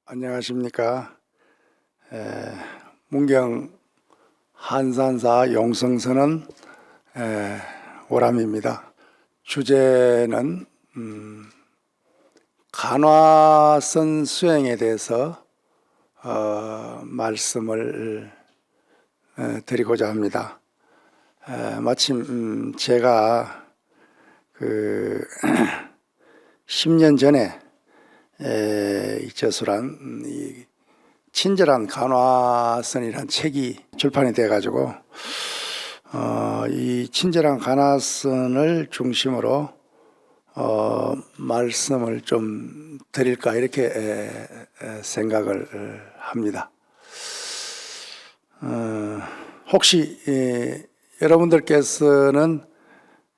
안녕하십니까. 문경 한산사 용성선언 오람입니다. 주제는 간화선 수행에 대해서 말씀을 드리고자 합니다. 마침 제가 10년 전에 이 저술한 이 친절한 간화선이라는 책이 출판이 돼 가지고 이 친절한 간화선을 중심으로 말씀을 좀 드릴까 이렇게 생각을 합니다. 혹시 여러분들께서는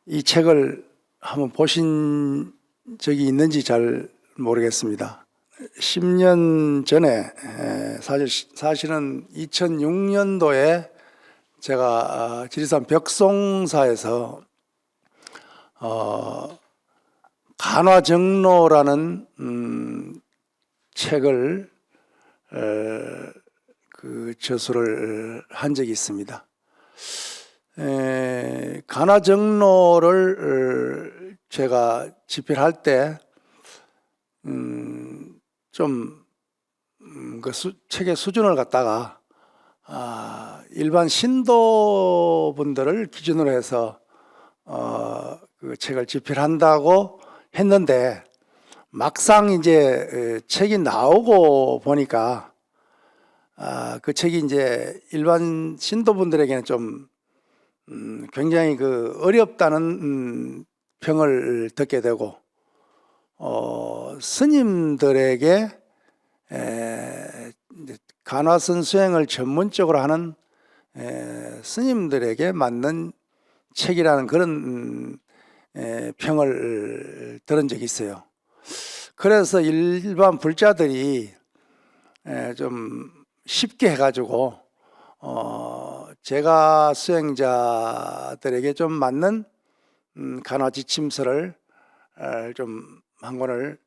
이 책을 한번 보신 적이 있는지 잘 모르겠습니다. 10년 전에 사실은 2006년도에 제가 지리산 벽송사에서 간화정로라는 책을 저술을 한 적이 있습니다. 간화정로를 제가 집필할 때 그 책의 수준을 갖다가 일반 신도분들을 기준으로 해서 그 책을 집필한다고 했는데 막상 이제 책이 나오고 보니까 그 책이 이제 일반 신도분들에게는 좀 굉장히 어렵다는 평을 듣게 되고 스님들에게 간화선 수행을 전문적으로 하는 스님들에게 맞는 책이라는 그런 평을 들은 적이 있어요. 그래서 일반 불자들이 좀 쉽게 해가지고 제가 수행자들에게 좀 맞는 간화 지침서를 좀 한 권을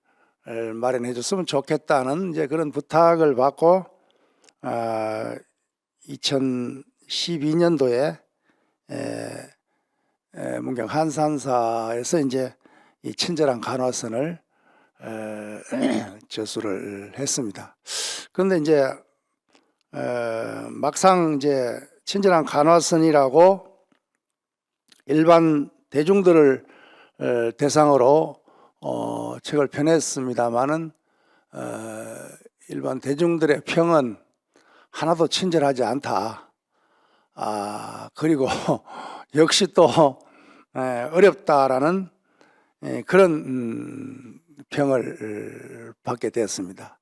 마련해 줬으면 좋겠다는 이제 그런 부탁을 받고 2012년도에 문경 한산사에서 이제 이 친절한 간화선을 저술을 했습니다. 그런데 이제 막상 이제 친절한 간화선이라고 일반 대중들을 대상으로 책을 펴냈습니다마는 일반 대중들의 평은 하나도 친절하지 않다. 그리고 역시 또 어렵다라는 그런 평을 받게 되었습니다.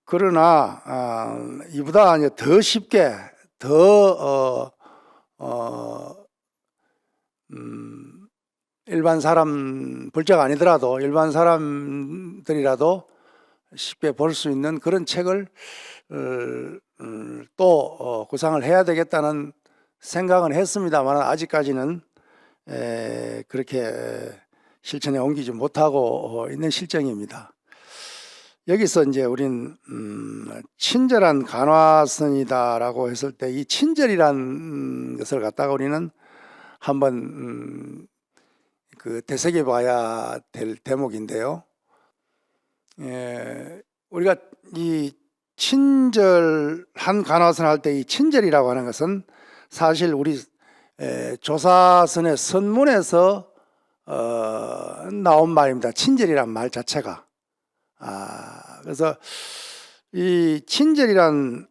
그러나 이보다 이제 더 쉽게 더 일반 사람 불자가 아니더라도 일반 사람들이라도 쉽게 볼 수 있는 그런 책을 또 구상을 해야 되겠다는 생각은 했습니다만 아직까지는 그렇게 실천에 옮기지 못하고 있는 실정입니다. 여기서 이제 우린 친절한 간화선이다라고 했을 때 이 친절이란 것을 갖다가 우리는 한번 되새겨 봐야 될 대목인데요. 우리가 이 친절한 간화선 할 때 이 친절이라고 하는 것은 사실 우리 조사선의 선문에서 나온 말입니다. 친절이란 말 자체가. 그래서 이 친절이란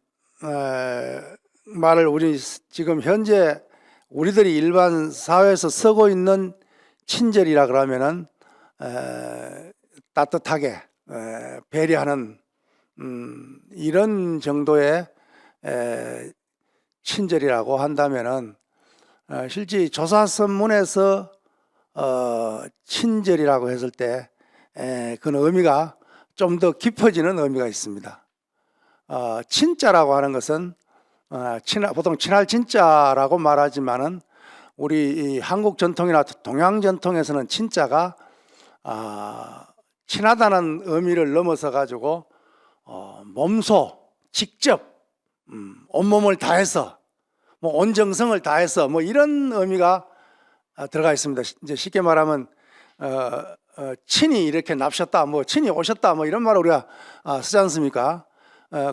말을 우리 지금 현재 우리들이 일반 사회에서 쓰고 있는 친절이라 그러면은 따뜻하게 배려하는 이런 정도의 친절이라고 한다면은 실제 조사선문에서 친절이라고 했을 때 그 의미가 좀 더 깊어지는 의미가 있습니다. 친자라고 하는 것은 보통 친할 친자라고 말하지만은 우리 이 한국 전통이나 동양 전통에서는 친자가 친하다는 의미를 넘어서 가지고 몸소 직접 온몸을 다해서 뭐 온정성을 다해서 뭐 이런 의미가 들어가 있습니다. 이제 쉽게 말하면 친히 이렇게 납셨다, 뭐 친히 오셨다, 뭐 이런 말을 우리가 쓰지 않습니까?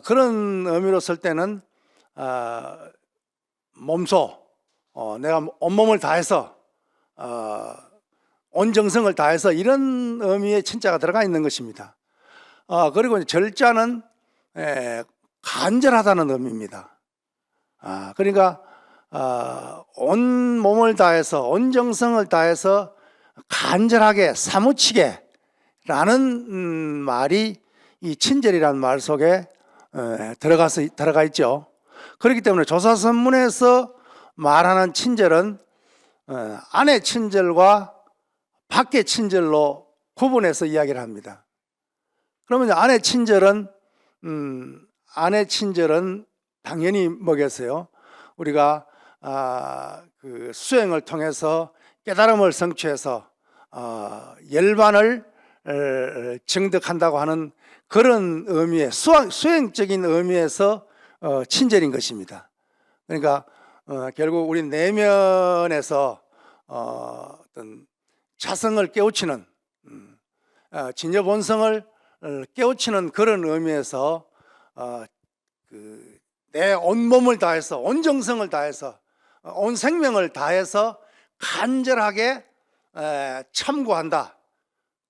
그런 의미로 쓸 때는 몸소 내가 온몸을 다해서 온정성을 다해서 이런 의미의 친자가 들어가 있는 것입니다. 그리고 절자는 간절하다는 의미입니다. 그러니까 온 몸을 다해서 온정성을 다해서 간절하게 사무치게 라는 말이 이 친절이라는 말 속에 들어가 있죠. 그렇기 때문에 조사선문에서 말하는 친절은 안의 친절과 밖의 친절로 구분해서 이야기를 합니다. 그러면 안의 친절은 당연히 뭐겠어요? 우리가 그 수행을 통해서 깨달음을 성취해서 열반을 증득한다고 하는 그런 의미의 수행적인 의미에서 친절인 것입니다. 그러니까 결국 우리 내면에서 어떤 자성을 깨우치는 진여본성을 깨우치는 그런 의미에서 내 온몸을 다해서 온정성을 다해서 온 생명을 다해서 간절하게 참고한다,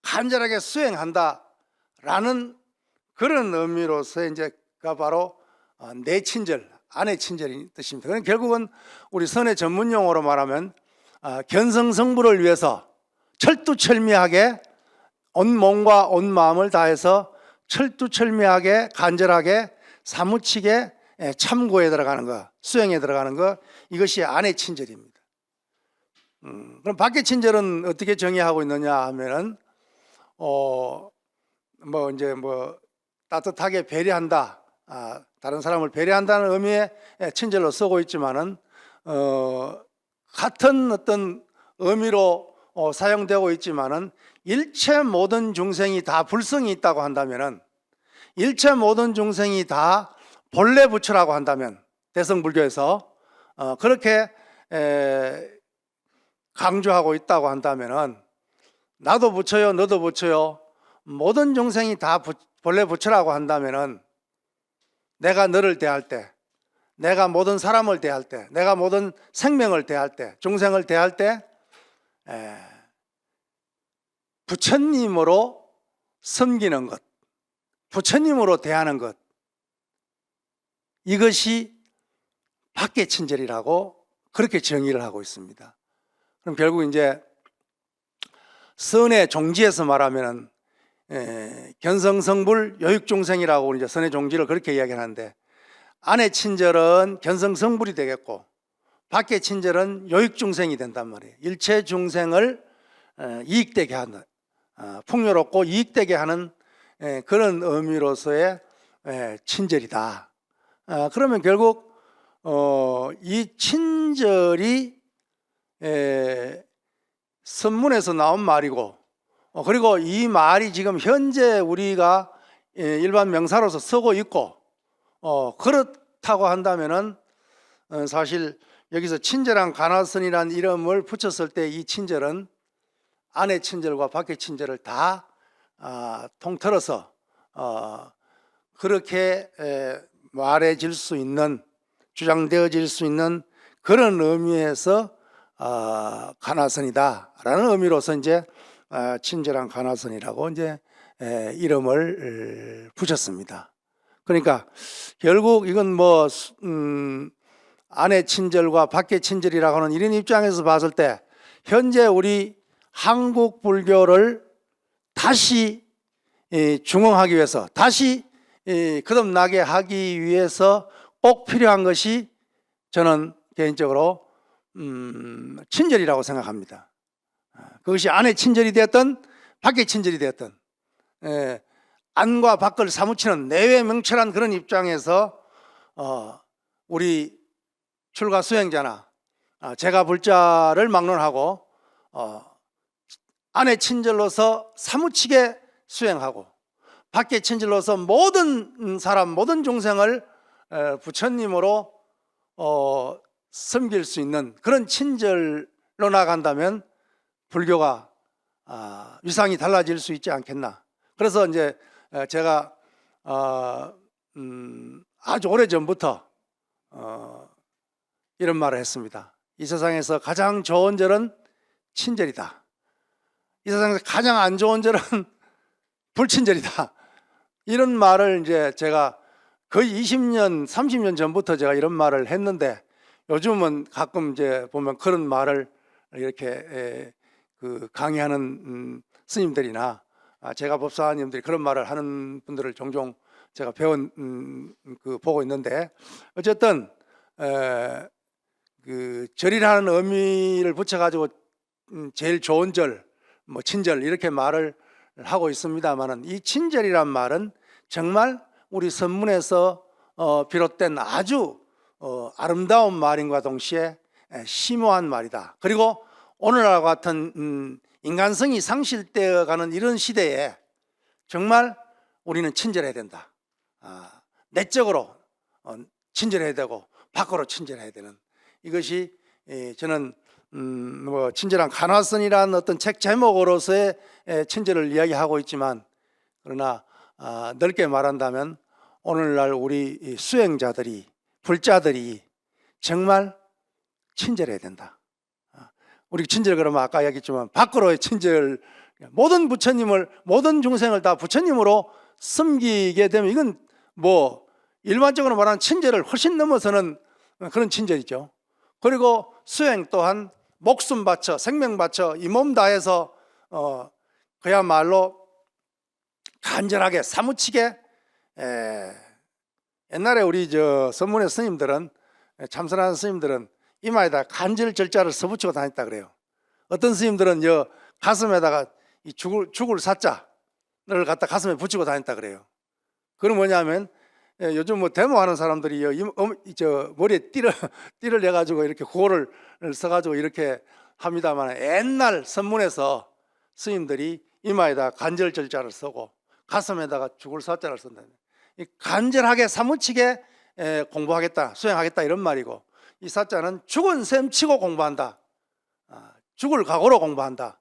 간절하게 수행한다라는 그런 의미로서 이제가 바로 내 친절, 안의 친절인 뜻입니다. 그럼 결국은 우리 선의 전문 용어로 말하면 견성성불을 위해서 철두철미하게 온 몸과 온 마음을 다해서 철두철미하게 간절하게 사무치게 참고에 들어가는 것, 수행에 들어가는 것, 이것이 안의 친절입니다. 그럼 밖의 친절은 어떻게 정의하고 있느냐 하면은 따뜻하게 배려한다, 다른 사람을 배려한다는 의미의 친절로 쓰고 있지만은 같은 어떤 의미로 사용되고 있지만은 일체 모든 중생이 다 불성이 있다고 한다면은, 일체 모든 중생이 다 본래 부처라고 한다면, 대성불교에서 그렇게 강조하고 있다고 한다면은, 나도 부처요, 너도 부처요, 모든 중생이 다 본래 부처라고 한다면은, 내가 너를 대할 때, 내가 모든 사람을 대할 때, 내가 모든 생명을 대할 때, 중생을 대할 때 부처님으로 섬기는 것, 부처님으로 대하는 것, 이것이 밖의 친절이라고 그렇게 정의를 하고 있습니다. 그럼 결국 이제 선의 종지에서 말하면은 견성성불 요익중생이라고 이제 선의 종지를 그렇게 이야기하는데, 안의 친절은 견성성불이 되겠고 밖의 친절은 요익중생이 된단 말이에요. 일체 중생을 이익되게 하는, 풍요롭고 이익되게 하는 그런 의미로서의 친절이다. 그러면 결국 이 친절이 선문에서 나온 말이고, 그리고 이 말이 지금 현재 우리가 일반 명사로서 쓰고 있고, 그렇다고 한다면은 사실 여기서 친절한 가나선이라는 이름을 붙였을 때 이 친절은 안의 친절과 밖의 친절을 다 통틀어서 그렇게 말해질 수 있는, 주장되어질 수 있는 그런 의미에서 가나선이다라는 의미로서 이제 친절한 가나선이라고 이제 이름을 붙였습니다. 그러니까 결국 이건 뭐 안의 친절과 밖의 친절이라고 하는 이런 입장에서 봤을 때 현재 우리 한국 불교를 다시 중흥하기 위해서, 다시 거듭나게 하기 위해서 꼭 필요한 것이 저는 개인적으로 친절이라고 생각합니다. 그것이 안의 친절이 되었든 밖의 친절이 되었든 안과 밖을 사무치는 내외 명철한 그런 입장에서 우리 출가 수행자나 제가 불자를 막론하고 안의 친절로서 사무치게 수행하고 밖에 친절로서 모든 사람 모든 중생을 부처님으로 섬길 수 있는 그런 친절로 나간다면 불교가 위상이 달라질 수 있지 않겠나. 그래서 이제 제가 아주 오래 전부터 이런 말을 했습니다. 이 세상에서 가장 좋은 절은 친절이다. 이 세상에서 가장 안 좋은 절은 불친절이다. 이런 말을 이제 제가 거의 20년, 30년 전부터 제가 이런 말을 했는데 요즘은 가끔 이제 보면 그런 말을 이렇게 강의하는 스님들이나 제가 법사님들이 그런 말을 하는 분들을 종종 제가 보고 있는데 어쨌든 절이라는 의미를 붙여가지고 제일 좋은 절, 뭐 친절 이렇게 말을 하고 있습니다만은 이 친절이란 말은 정말 우리 선문에서 비롯된 아주 아름다운 말인과 동시에 심오한 말이다. 그리고 오늘날 같은 인간성이 상실되어가는 이런 시대에 정말 우리는 친절해야 된다. 내적으로 친절해야 되고 밖으로 친절해야 되는 이것이 저는 뭐 친절한 간화선이라는 어떤 책 제목으로서의 친절을 이야기하고 있지만 그러나 넓게 말한다면 오늘날 우리 수행자들이 불자들이 정말 친절해야 된다. 우리 친절 그러면 아까 얘기했지만 밖으로의 친절 모든 부처님을 모든 중생을 다 부처님으로 섬기게 되면 이건 뭐 일반적으로 말하는 친절을 훨씬 넘어서는 그런 친절이죠. 그리고 수행 또한 목숨 바쳐 생명 바쳐 이 몸 다해서 그야말로 간절하게 사무치게 옛날에 우리 선문의 스님들은 참선하는 스님들은 이마에다 간절 절자를 써붙이고 다녔다 그래요. 어떤 스님들은 가슴에다가 이 죽을 사자를 갖다 가슴에 붙이고 다녔다 그래요. 그건 뭐냐면 요즘 뭐 데모하는 사람들이 머리에 띠를 내가지고 이렇게 구호를 써가지고 이렇게 합니다만 옛날 선문에서 스님들이 이마에다 간절 절자를 쓰고 가슴에다가 죽을 사자를 쓴다. 간절하게 사무치게 공부하겠다, 수행하겠다 이런 말이고 이 사자는 죽은 셈 치고 공부한다. 죽을 각오로 공부한다.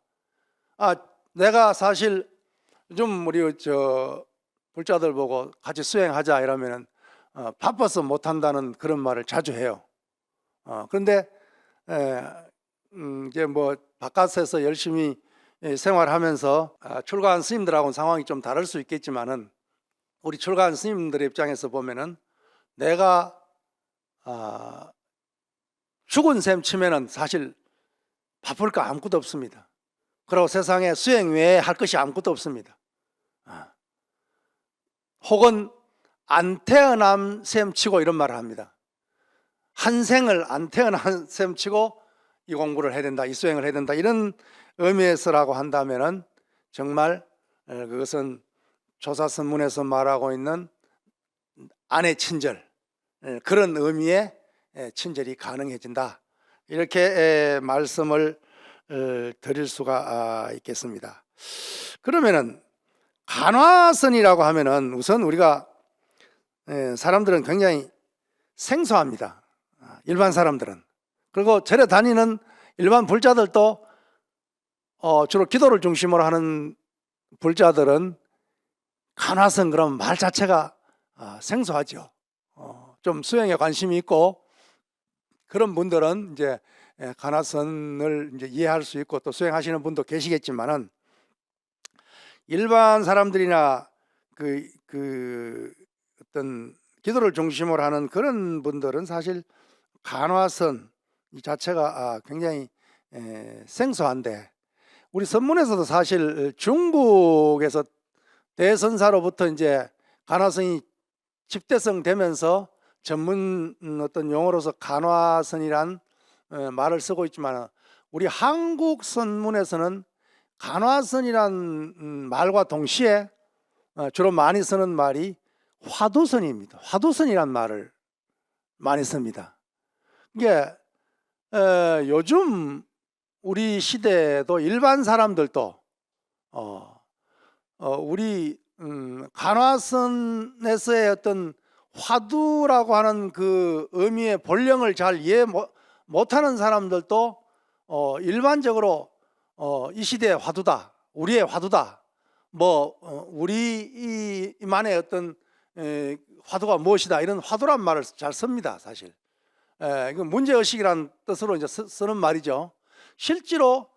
내가 사실 좀 우리 불자들 보고 같이 수행하자 이러면은 바빠서 못한다는 그런 말을 자주 해요. 그런데 이제 뭐 바깥에서 열심히 생활하면서 출가한 스님들하고는 상황이 좀 다를 수 있겠지만은 우리 출가한 스님들의 입장에서 보면은 내가 죽은 셈 치면은 사실 바쁠 거 아무것도 없습니다. 그리고 세상에 수행 외에 할 것이 아무것도 없습니다. 혹은 안 태어난 셈 치고 이런 말을 합니다. 한 생을 안 태어난 셈 치고 이 공부를 해야 된다, 이 수행을 해야 된다 이런 의미에서라고 한다면은 정말 그것은 조사선문에서 말하고 있는 안의 친절 그런 의미의 친절이 가능해진다 이렇게 말씀을 드릴 수가 있겠습니다. 그러면은 간화선이라고 하면은 우선 우리가 사람들은 굉장히 생소합니다. 일반 사람들은. 그리고 절에 다니는 일반 불자들도 주로 기도를 중심으로 하는 불자들은 간화선 그럼 말 자체가 생소하죠. 좀 수행에 관심이 있고 그런 분들은 이제 간화선을 이제 이해할 수 있고 또 수행하시는 분도 계시겠지만은 일반 사람들이나 어떤 기도를 중심으로 하는 그런 분들은 사실 간화선 이 자체가 굉장히 생소한데 우리 선문에서도 사실 중국에서 대선사로부터 이제 간화선이 집대성 되면서 전문 어떤 용어로서 간화선이란 말을 쓰고 있지만 우리 한국 선문에서는 간화선이란 말과 동시에 주로 많이 쓰는 말이 화두선입니다. 화두선이란 말을 많이 씁니다. 이게 요즘 우리 시대에도 일반 사람들도 우리 간화선에서의 어떤 화두라고 하는 그 의미의 본령을 잘 이해 못하는 사람들도 일반적으로 이 시대의 화두다, 우리의 화두다, 우리만의 어떤 화두가 무엇이다, 이런 화두란 말을 잘 씁니다. 사실 이건 문제의식이라는 뜻으로 이제 쓰는 말이죠. 실제로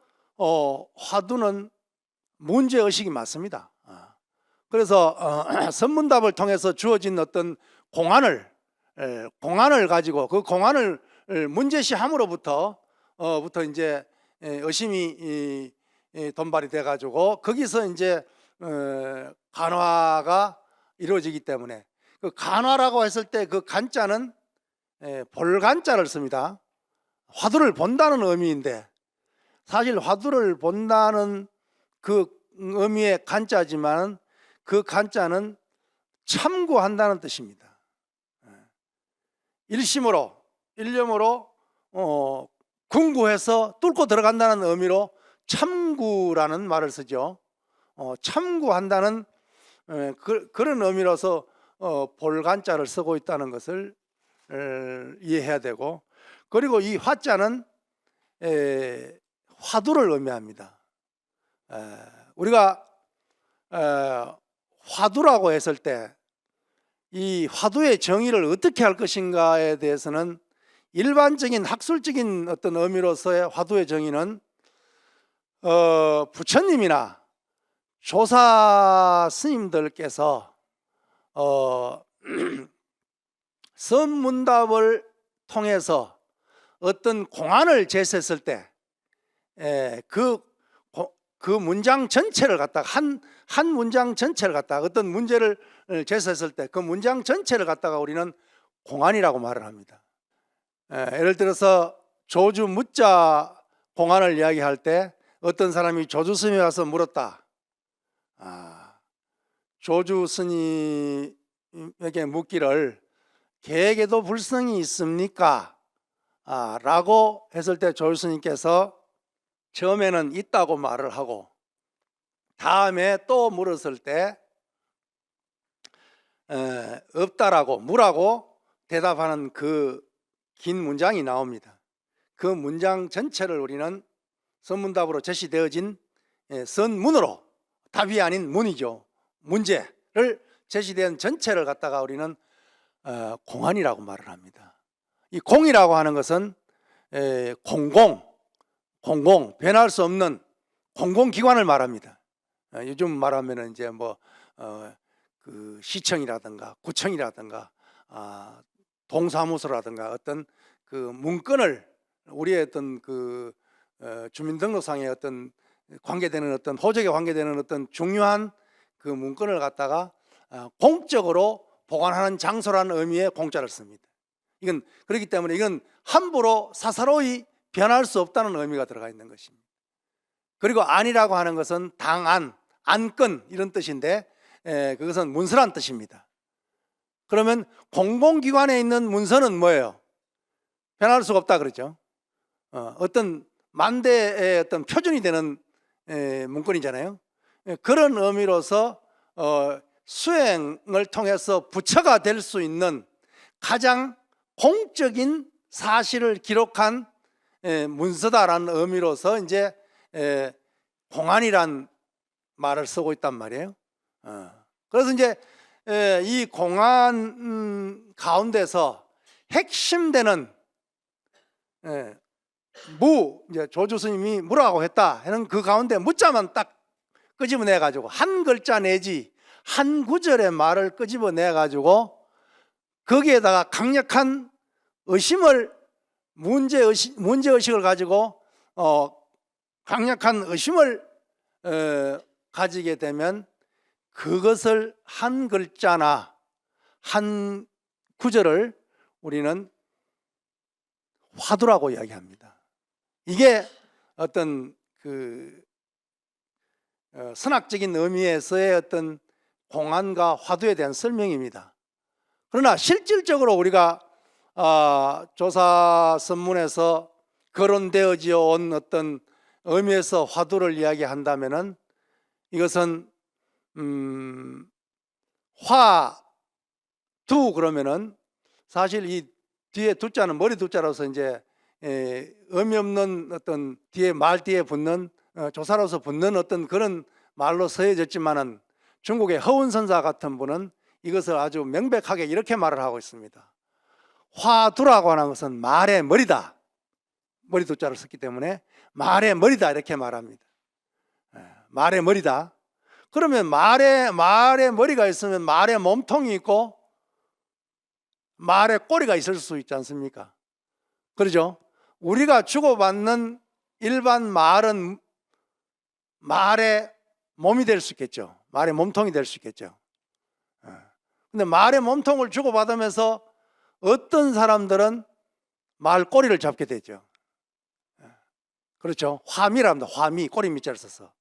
화두는 문제의식이 맞습니다. 그래서 선문답을 통해서 주어진 어떤 공안을 가지고 그 공안을 문제시함으로부터 이제 의심이 돈발이 돼 가지고 거기서 이제 간화가 이루어지기 때문에, 그 간화라고 했을 때 그 간자는 볼간자를 씁니다. 화두를 본다는 의미인데, 사실 화두를 본다는 그 의미의 간자지만 그 간자는 참고한다는 뜻입니다. 일심으로 일념으로 궁구해서 뚫고 들어간다는 의미로 참구라는 말을 쓰죠. 참구한다는 그런 의미로서 볼간자를 쓰고 있다는 것을 이해해야 되고, 그리고 이 화자는 화두를 의미합니다. 우리가 화두라고 했을 때 이 화두의 정의를 어떻게 할 것인가에 대해서는 일반적인 학술적인 어떤 의미로서의 화두의 정의는 부처님이나 조사 스님들께서 선문답을 통해서 어떤 공안을 제시했을 때 그 문장 전체를 갖다가 한 문장 전체를 갖다가 어떤 문제를 제시했을 때 그 문장 전체를 갖다가 우리는 공안이라고 말을 합니다. 예를 들어서 조주 묻자 공안을 이야기할 때 어떤 사람이 조주 스님에 와서 물었다. 조주 스님에게 묻기를 개에게도 불성이 있습니까? 라고 했을 때 조주 스님께서 처음에는 있다고 말을 하고 다음에 또 물었을 때 없다라고 무라고 대답하는 그 긴 문장이 나옵니다. 그 문장 전체를 우리는 선문답으로 제시되어진 선문으로, 답이 아닌 문이죠, 문제를 제시된 전체를 갖다가 우리는 공안이라고 말을 합니다. 이 공이라고 하는 것은 공공, 변할 수 없는 공공기관을 말합니다. 요즘 말하면 이제 그 시청이라든가 구청이라든가 동사무소라든가 어떤 그 문건을 우리의 어떤 그 주민등록상에 어떤 관계되는 어떤 호적에 관계되는 어떤 중요한 그 문건을 갖다가 공적으로 보관하는 장소라는 의미의 공자를 씁니다. 이건 그렇기 때문에 이건 함부로 사사로이 변할 수 없다는 의미가 들어가 있는 것입니다. 그리고 안이라고 하는 것은 당안, 안건 이런 뜻인데 그것은 문서란 뜻입니다. 그러면 공공기관에 있는 문서는 뭐예요? 변할 수가 없다 그러죠. 어떤 만대의 어떤 표준이 되는 문건이잖아요. 그런 의미로서 수행을 통해서 부처가 될 수 있는 가장 공적인 사실을 기록한 문서다라는 의미로서 이제 공안이란 말을 쓰고 있단 말이에요. 그래서 이제 이 공안 가운데서 핵심되는 이제 조주 스님이 무라고 했다 하는 그 가운데 무자만 딱 끄집어내 가지고 한 글자 내지 한 구절의 말을 끄집어내 가지고 거기에다가 강력한 의심을 문제의식을 가지고 강력한 의심을 가지게 되면 그것을 한 글자나 한 구절을 우리는 화두라고 이야기합니다. 이게 어떤 그 선학적인 의미에서의 어떤 공안과 화두에 대한 설명입니다. 그러나 실질적으로 우리가 조사 선문에서 거론되어져 온 어떤 의미에서 화두를 이야기한다면은 이것은 화두 그러면은 사실 이 뒤에 두자는 머리 두자로서 이제 의미 없는 어떤 뒤에 말 뒤에 붙는 조사로서 붙는 어떤 그런 말로 쓰여졌지만은 중국의 허운선사 같은 분은 이것을 아주 명백하게 이렇게 말을 하고 있습니다. 화두라고 하는 것은 말의 머리다. 머리 두자를 썼기 때문에 말의 머리다 이렇게 말합니다. 말의 머리다. 그러면 말의 머리가 있으면 말의 몸통이 있고 말의 꼬리가 있을 수 있지 않습니까? 그러죠? 우리가 주고받는 일반 말은 말의 몸이 될 수 있겠죠. 말의 몸통이 될 수 있겠죠. 근데 말의 몸통을 주고받으면서 어떤 사람들은 말 꼬리를 잡게 되죠. 그렇죠? 화미라 합니다. 화미, 꼬리 밑자를 써서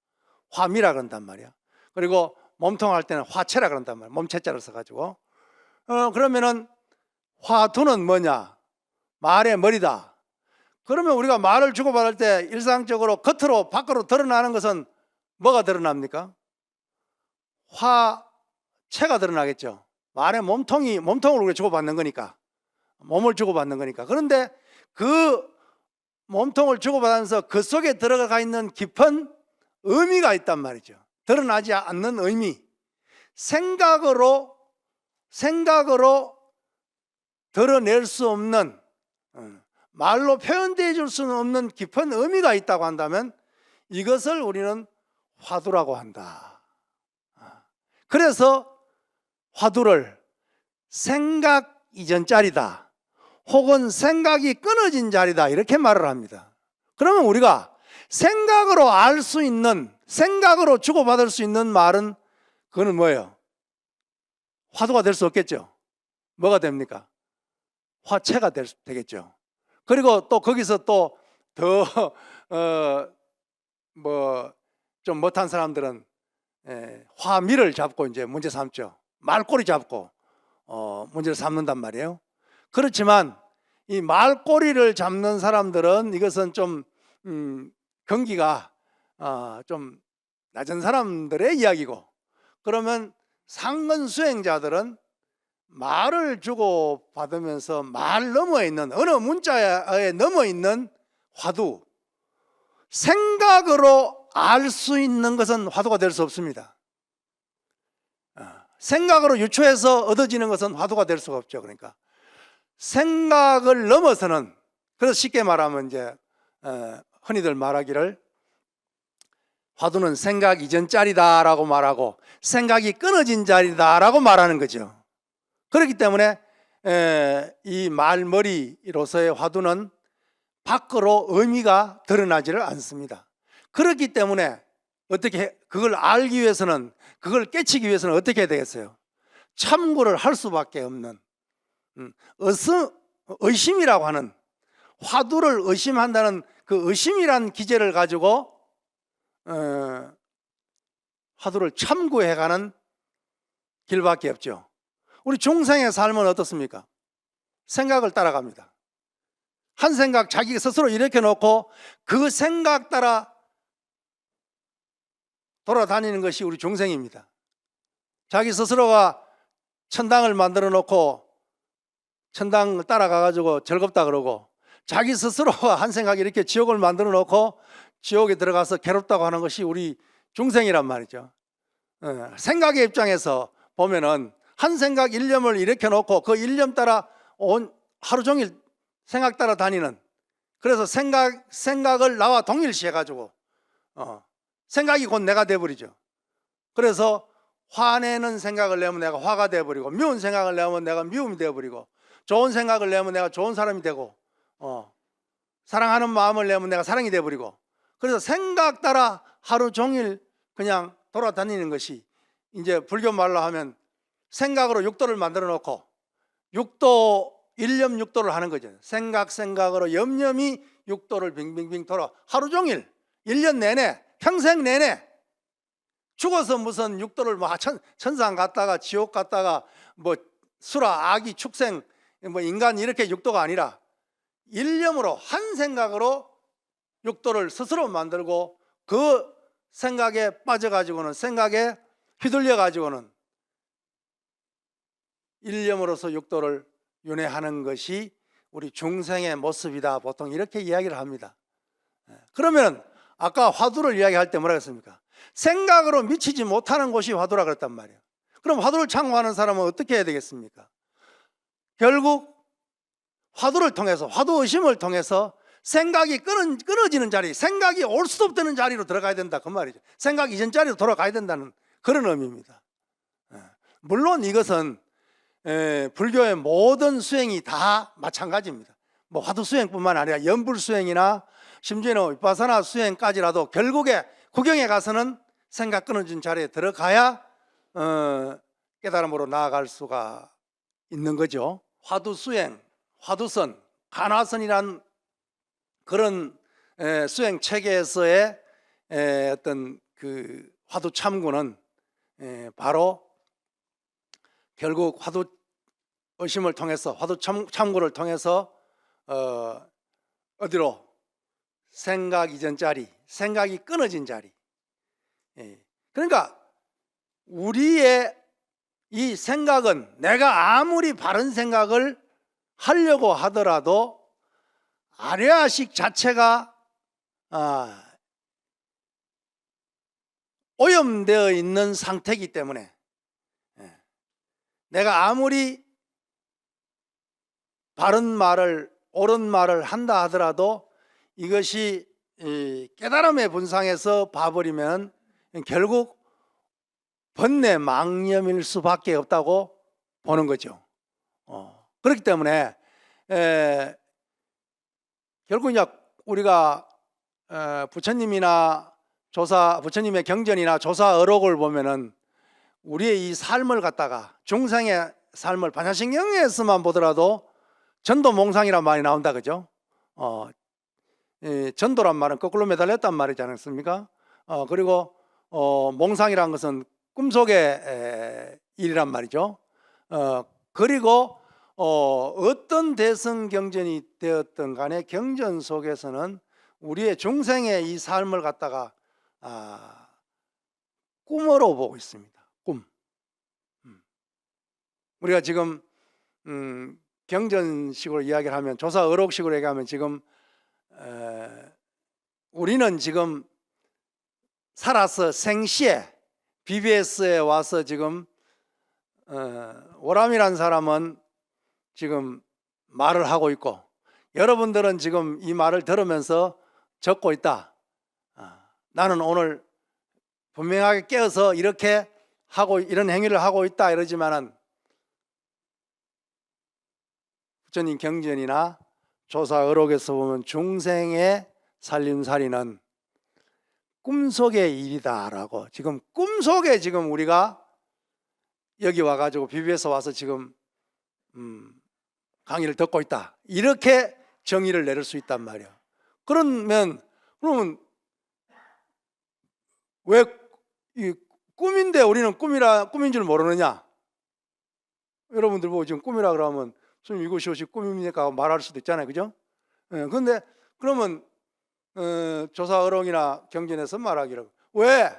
화미라 그런단 말이야. 그리고 몸통 할 때는 화채라 그런단 말이야. 몸채자를 써가지고 그러면은 화두는 뭐냐? 말의 머리다. 그러면 우리가 말을 주고받을 때 일상적으로 겉으로 밖으로 드러나는 것은 뭐가 드러납니까? 화채가 드러나겠죠. 말의 몸통을 우리가 주고받는 거니까, 몸을 주고받는 거니까. 그런데 그 몸통을 주고받으면서 그 속에 들어가 있는 깊은 의미가 있단 말이죠. 드러나지 않는 의미, 생각으로 드러낼 수 없는, 말로 표현되어 줄 수는 없는 깊은 의미가 있다고 한다면 이것을 우리는 화두라고 한다. 그래서 화두를 생각 이전 자리다, 혹은 생각이 끊어진 자리다 이렇게 말을 합니다. 그러면 우리가 생각으로 알 수 있는, 생각으로 주고받을 수 있는 말은 그거는 뭐예요? 화두가 될 수 없겠죠. 뭐가 됩니까? 화채가 되겠죠. 그리고 또 거기서 또 더 좀 못한 사람들은 화미를 잡고 이제 문제 삼죠. 말꼬리 잡고 문제를 삼는단 말이에요. 그렇지만 이 말꼬리를 잡는 사람들은 이것은 좀 경기가 좀 낮은 사람들의 이야기고, 그러면 상근 수행자들은 말을 주고 받으면서 말 너머에 있는, 어느 문자에 넘어 있는 화두, 생각으로 알 수 있는 것은 화두가 될 수 없습니다. 생각으로 유추해서 얻어지는 것은 화두가 될 수가 없죠. 그러니까 생각을 넘어서는, 그래서 쉽게 말하면 이제 흔히들 말하기를 화두는 생각 이전 자리다라고 말하고 생각이 끊어진 자리다라고 말하는 거죠. 그렇기 때문에 이 말머리로서의 화두는 밖으로 의미가 드러나지를 않습니다. 그렇기 때문에 어떻게 그걸 알기 위해서는, 그걸 깨치기 위해서는 어떻게 해야 되겠어요? 참고를 할 수밖에 없는, 의심이라고 하는, 화두를 의심한다는 그 의심이란 기제를 가지고 화두를 참고해가는 길밖에 없죠. 우리 중생의 삶은 어떻습니까? 생각을 따라갑니다. 한 생각 자기 스스로 일으켜 놓고 그 생각 따라 돌아다니는 것이 우리 중생입니다. 자기 스스로가 천당을 만들어 놓고 천당 따라가 가지고 즐겁다 그러고, 자기 스스로가 한 생각이 이렇게 지옥을 만들어 놓고 지옥에 들어가서 괴롭다고 하는 것이 우리 중생이란 말이죠. 생각의 입장에서 보면은 한 생각 일념을 일으켜 놓고 그 일념 따라 하루 종일 생각 따라 다니는, 그래서 생각을 나와 동일시해 가지고 생각이 곧 내가 돼버리죠. 그래서 화내는 생각을 내면 내가 화가 돼버리고, 미운 생각을 내면 내가 미움이 돼버리고, 좋은 생각을 내면 내가 좋은 사람이 되고, 사랑하는 마음을 내면 내가 사랑이 돼버리고, 그래서 생각 따라 하루 종일 그냥 돌아다니는 것이 이제 불교 말로 하면 생각으로 육도를 만들어 놓고 일념 육도를 하는 거죠. 생각으로 염념이 육도를 빙빙빙 돌아 하루 종일 1년 내내, 평생 내내 죽어서 무슨 육도를 뭐 천상 갔다가 지옥 갔다가 뭐 수라 아기 축생 뭐 인간 이렇게 육도가 아니라 일념으로, 한 생각으로 육도를 스스로 만들고 그 생각에 빠져가지고는 생각에 휘둘려 가지고는 일념으로서 육도를 윤회하는 것이 우리 중생의 모습이다. 보통 이렇게 이야기를 합니다. 그러면 아까 화두를 이야기할 때 뭐라 했습니까? 생각으로 미치지 못하는 곳이 화두라 그랬단 말이에요. 그럼 화두를 창고하는 사람은 어떻게 해야 되겠습니까? 결국 화두를 통해서, 화두의심을 통해서 생각이 끊어지는 자리, 생각이 올 수도 없는 자리로 들어가야 된다, 그 말이죠. 생각 이전 자리로 돌아가야 된다는 그런 의미입니다. 물론 이것은 불교의 모든 수행이 다 마찬가지입니다. 뭐 화두 수행뿐만 아니라 연불 수행이나 심지어는 위파사나 수행까지라도 결국에 구경에 가서는 생각 끊어진 자리에 들어가야 깨달음으로 나아갈 수가 있는 거죠. 화두 수행, 화두선, 간화선이란 그런 수행 체계에서의 어떤 그 화두 참고는 바로 결국 화두 의심을 통해서, 화두 참고를 통해서 어디로? 생각 이전 자리, 생각이 끊어진 자리. 그러니까 우리의 이 생각은 내가 아무리 바른 생각을 하려고 하더라도 아뢰아식 자체가 오염되어 있는 상태이기 때문에 내가 아무리 바른 말을, 옳은 말을 한다 하더라도 이것이 깨달음의 분상에서 봐버리면 결국 번뇌 망념일 수밖에 없다고 보는 거죠. 그렇기 때문에 결국 이제 우리가 부처님이나 부처님의 경전이나 조사어록을 보면은 우리의 이 삶을 갖다가 중생의 삶을 반야신경에서만 보더라도 전도몽상이란 말이 나온다, 그죠? 전도란 말은 거꾸로 매달렸단 말이지 않습니까? 그리고 몽상이란 것은 꿈속의 일이란 말이죠. 그리고 어떤 대승 경전이 되었든 간에 경전 속에서는 우리의 중생의 이 삶을 갖다가 꿈으로 보고 있습니다. 꿈. 우리가 지금 경전식으로 이야기를 하면, 조사어록식으로 얘기하면 지금 우리는 지금 살아서 생시에 BBS에 와서 지금 오람이란 사람은 지금 말을 하고 있고, 여러분들은 지금 이 말을 들으면서 적고 있다. 나는 오늘 분명하게 깨어서 이렇게 하고 이런 행위를 하고 있다 이러지만은 부처님 경전이나 조사어록에서 보면 중생의 살림살이는 꿈속의 일이다라고, 지금 꿈속에 지금 우리가 여기 와가지고 BBS 와서 지금 강의를 듣고 있다, 이렇게 정의를 내릴 수 있단 말이야. 그러면 왜 이 꿈인데 우리는 꿈인 줄 모르느냐? 여러분들 보고 지금 꿈이라 그러면 선생님 이것이 혹시 꿈입니까? 말할 수도 있잖아요, 그죠? 그런데 그러면 조사어록이나 경전에서 말하기를, 왜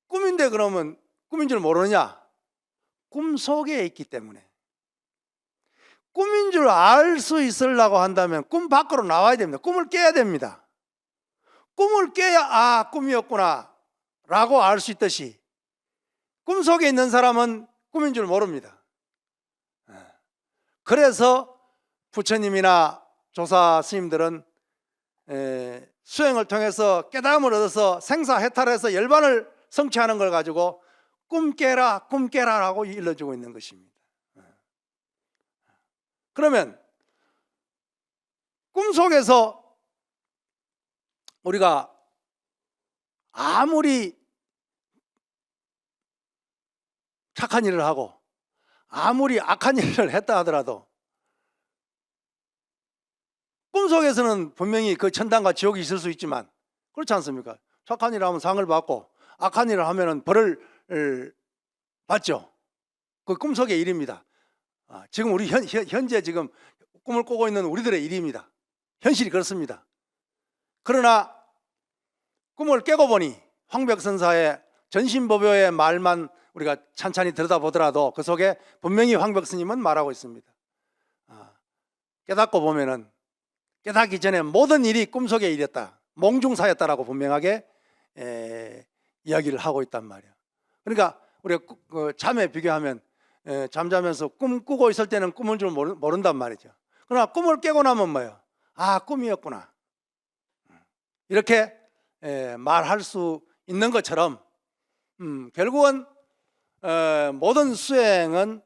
꿈인데 그러면 꿈인 줄 모르느냐? 꿈속에 있기 때문에. 꿈인 줄 알 수 있으려고 한다면 꿈 밖으로 나와야 됩니다. 꿈을 깨야 됩니다. 꿈을 깨야 꿈이었구나 라고 알 수 있듯이 꿈속에 있는 사람은 꿈인 줄 모릅니다. 그래서 부처님이나 조사 스님들은 수행을 통해서 깨달음을 얻어서 생사해탈해서 열반을 성취하는 걸 가지고 꿈 깨라 라고 일러주고 있는 것입니다. 그러면 꿈속에서 우리가 아무리 착한 일을 하고 아무리 악한 일을 했다 하더라도 꿈속에서는 분명히 그 천당과 지옥이 있을 수 있지만, 그렇지 않습니까? 착한 일을 하면 상을 받고 악한 일을 하면 벌을 받죠. 그 꿈속의 일입니다. 지금 우리 현재 지금 꿈을 꾸고 있는 우리들의 일입니다. 현실이 그렇습니다. 그러나 꿈을 깨고 보니 황벽선사의 전신법요의 말만 우리가 찬찬히 들여다보더라도 그 속에 분명히 황벽 스님은 말하고 있습니다. 깨닫고 보면은 깨닫기 전에 모든 일이 꿈속의 일이었다, 몽중사였다라고 분명하게 이야기를 하고 있단 말이야. 그러니까 우리가 잠에 비교하면 잠자면서 꿈 꾸고 있을 때는 꿈인 줄 모른단 말이죠. 그러나 꿈을 깨고 나면 뭐예요? 아, 꿈이었구나, 이렇게 말할 수 있는 것처럼 결국은 모든 수행은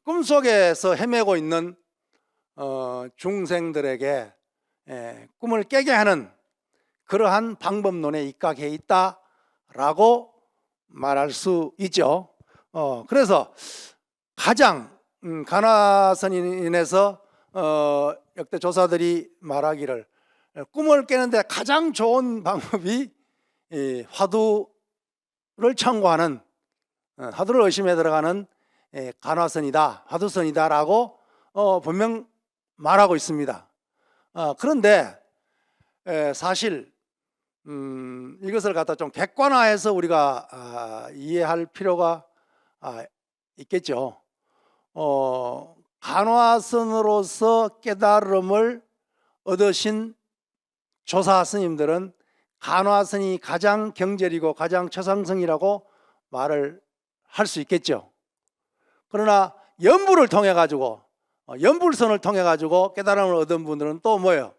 꿈속에서 헤매고 있는 중생들에게 꿈을 깨게 하는 그러한 방법론에 입각해 있다라고 말할 수 있죠. 그래서 가장 간화선인에서 역대 조사들이 말하기를 꿈을 깨는데 가장 좋은 방법이 화두를 참고하는, 화두를 의심해 들어가는 간화선이다, 화두선이다라고 분명 말하고 있습니다. 그런데 사실 이것을 갖다 좀 객관화해서 우리가 이해할 필요가 있겠죠. 간화선으로서 깨달음을 얻으신 조사 스님들은 간화선이 가장 경절이고 가장 최상승이라고 말을 할 수 있겠죠. 그러나 연불을 통해 가지고 연불선을 통해 가지고 깨달음을 얻은 분들은 또 뭐예요?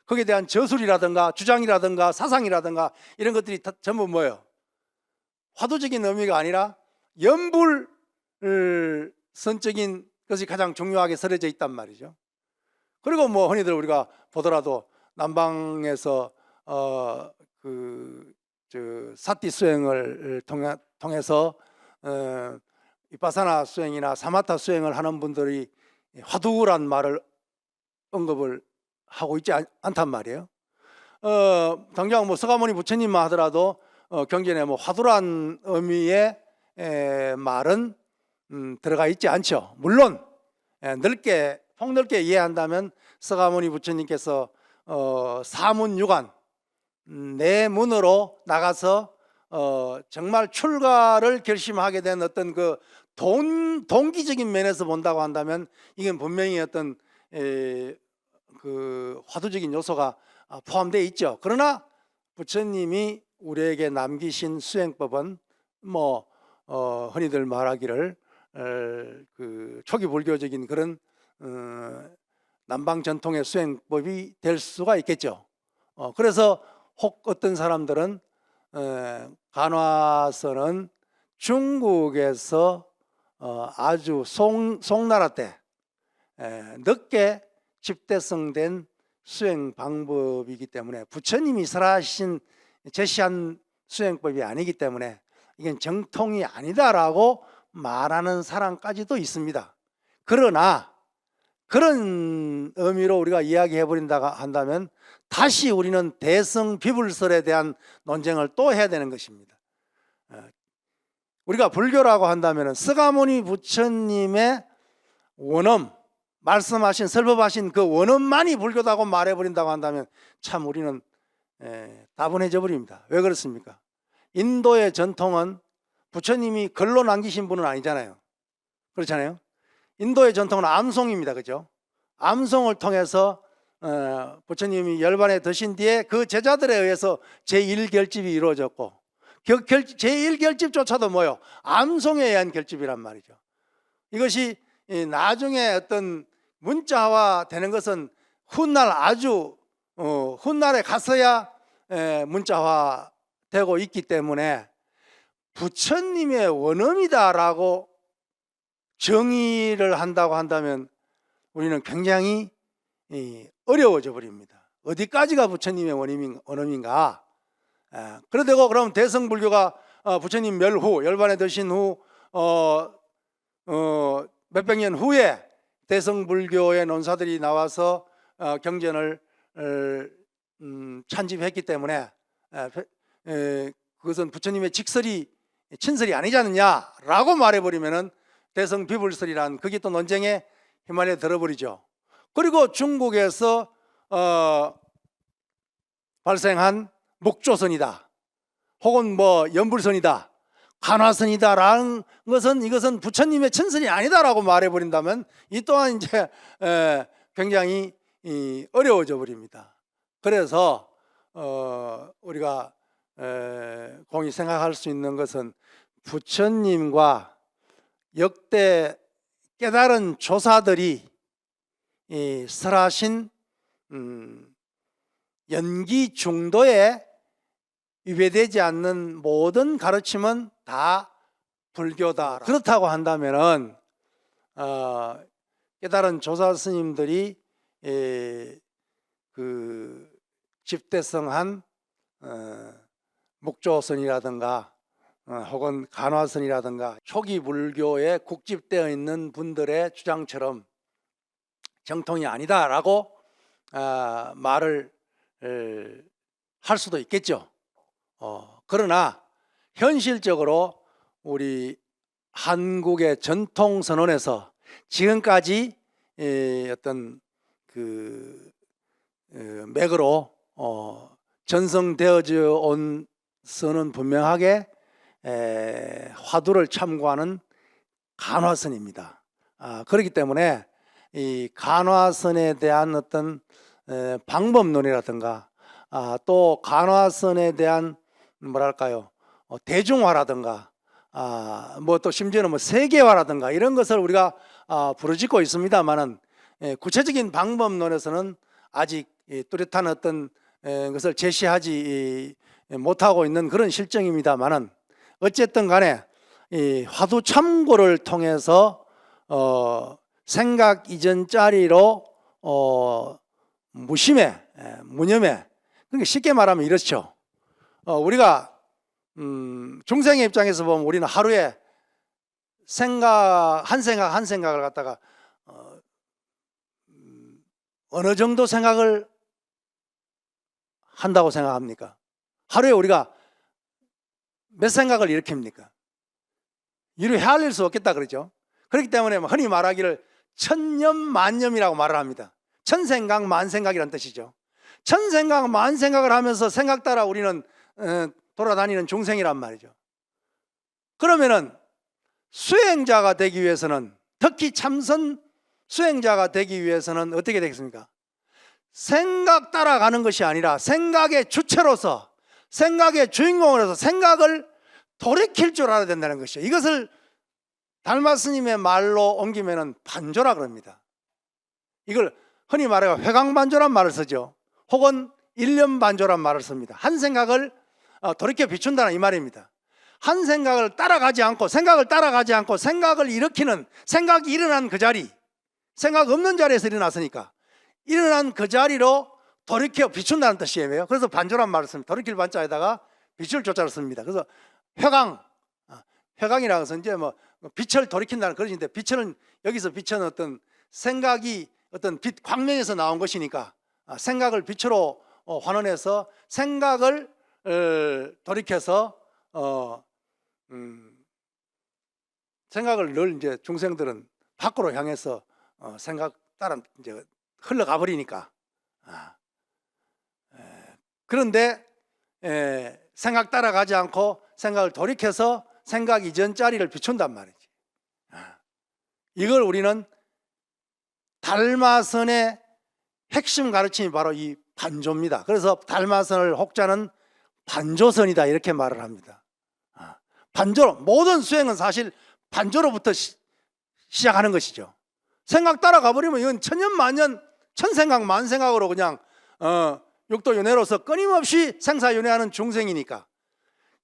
거기에 대한 저술이라든가 주장이라든가 사상이라든가 이런 것들이 전부 뭐예요? 화두적인 의미가 아니라 연불 선적인 것이 가장 중요하게 서려져 있단 말이죠. 그리고 뭐 흔히들 우리가 보더라도 남방에서 사티 수행을 통해서 비파사나 수행이나 사마타 수행을 하는 분들이 화두란 말을 언급을 하고 있지 않단 말이에요. 당장 뭐 서가모니 부처님만 하더라도 경전에 뭐 화두란 의미의 말은 들어가 있지 않죠. 물론 폭넓게 이해한다면 서가모니 부처님께서 사문유관 네 문으로 나가서 정말 출가를 결심하게 된 어떤 그 동기적인 면에서 본다고 한다면 이건 분명히 어떤 그 화두적인 요소가 포함되어 있죠. 그러나 부처님이 우리에게 남기신 수행법은 뭐 흔히들 말하기를 그 초기 불교적인 그런 남방 전통의 수행법이 될 수가 있겠죠. 그래서 혹 어떤 사람들은 간화선은 중국에서 아주 송나라 때 늦게 집대성된 수행 방법이기 때문에 부처님이 제시한 수행법이 아니기 때문에 이건 정통이 아니다라고 말하는 사람까지도 있습니다. 그러나 그런 의미로 우리가 이야기해 버린다고 한다면 다시 우리는 대승비불설에 대한 논쟁을 또 해야 되는 것입니다. 우리가 불교라고 한다면 서가모니 부처님의 원엄, 말씀하신 설법하신 그 원엄만이 불교다고 말해버린다고 한다면 참 우리는 다분해져 버립니다. 왜 그렇습니까? 인도의 전통은 부처님이 글로 남기신 분은 아니잖아요. 그렇잖아요. 인도의 전통은 암송입니다. 그죠? 암송을 통해서 부처님이 열반에 드신 뒤에 그 제자들에 의해서 제1결집이 이루어졌고 제1결집조차도 뭐요? 암송에 의한 결집이란 말이죠. 이것이 나중에 어떤 문자화 되는 것은 훗날 아주 훗날에 가서야 문자화 되고 있기 때문에 부처님의 원엄이다라고 정의를 한다고 한다면 우리는 굉장히 어려워져 버립니다. 어디까지가 부처님의 원엄인가? 그러되고 그럼 대성불교가 부처님 멸후 열반에 드신 후 몇백 년 후에 대성불교의 논사들이 나와서 경전을 찬집했기 때문에 그것은 부처님의 친설이 아니지 않느냐라고 말해버리면은 대성비불설이란 그게 또 논쟁에 휘말려 들어버리죠. 그리고 중국에서 발생한 목조선이다. 혹은 뭐 연불선이다, 간화선이다라는 것은 이것은 부처님의 chân 선이 아니다라고 말해버린다면 이 또한 이제 굉장히 어려워져 버립니다. 그래서 우리가 공히 생각할 수 있는 것은 부처님과 역대 깨달은 조사들이 설하신 연기 중도에 위배되지 않는 모든 가르침은 다 불교다. 그렇다고 한다면은 깨달은 조사 스님들이 그 집대성한 묵조선이라든가 혹은 간화선이라든가 초기 불교에 국집되어 있는 분들의 주장처럼 정통이 아니다라고 말을 할 수도 있겠죠. 그러나 현실적으로 우리 한국의 전통 선언에서 지금까지 어떤 그 맥으로 전성되어져 온 선은 분명하게 화두를 참고하는 간화선입니다. 그렇기 때문에 이 간화선에 대한 어떤 방법론이라든가 또 간화선에 대한 뭐랄까요, 대중화라든가 뭐 또 심지어는 뭐 세계화라든가 이런 것을 우리가 부르짖고 있습니다만은 구체적인 방법론에서는 아직 뚜렷한 어떤 것을 제시하지 못하고 있는 그런 실정입니다만은 어쨌든 간에 이 화두 참고를 통해서 생각 이전 자리로 무심해, 무념해. 그러니까 쉽게 말하면 이렇죠. 우리가 중생의 입장에서 보면 우리는 하루에 한 생각을 갖다가 어느 정도 생각을 한다고 생각합니까? 하루에 우리가 몇 생각을 일으킵니까? 이루 헤아릴 수 없겠다 그러죠. 그렇기 때문에 흔히 말하기를 천념 만념이라고 말을 합니다. 천생각 만생각이라는 뜻이죠. 천생각 만생각을 하면서 생각 따라 우리는 돌아다니는 중생이란 말이죠. 그러면은 수행자가 되기 위해서는, 특히 참선 수행자가 되기 위해서는 어떻게 되겠습니까? 생각 따라가는 것이 아니라 생각의 주체로서, 생각의 주인공으로서 생각을 돌이킬 줄 알아야 된다는 것이죠. 이것을 달마 스님의 말로 옮기면은 반조라 그럽니다. 이걸 흔히 말해서 회광반조란 말을 쓰죠. 혹은 일념반조란 말을 씁니다. 한 생각을 돌이켜 비춘다는 이 말입니다. 한 생각을 따라가지 않고 생각을 일으키는, 생각이 일어난 그 자리, 생각 없는 자리에서 일어났으니까 일어난 그 자리로 돌이켜 비춘다는 뜻이에요. 그래서 반조란 말을 씁니다. 돌이킬 반자에다가 빛을 조자를 씁니다. 그래서 회광이라는 것은 이제 뭐 빛을 돌이킨다는 그런 뜻인데, 빛은 여기서 빛은 어떤 생각이 어떤 빛 광명에서 나온 것이니까 생각을 빛으로 환원해서 생각을 돌이켜서 생각을 늘 이제 중생들은 밖으로 향해서 생각 따라 이제 흘러가 버리니까. 그런데 생각 따라가지 않고 생각을 돌이켜서 생각 이전 자리를 비춘단 말이지. 이걸 우리는 달마선의 핵심 가르침이 바로 이 반조입니다. 그래서 달마선을 혹자는 반조선이다 이렇게 말을 합니다. 반조로, 모든 수행은 사실 반조로부터 시작하는 것이죠. 생각 따라가 버리면 이건 천년만년 천생각 만생각으로 그냥 육도윤회로서 끊임없이 생사윤회하는 중생이니까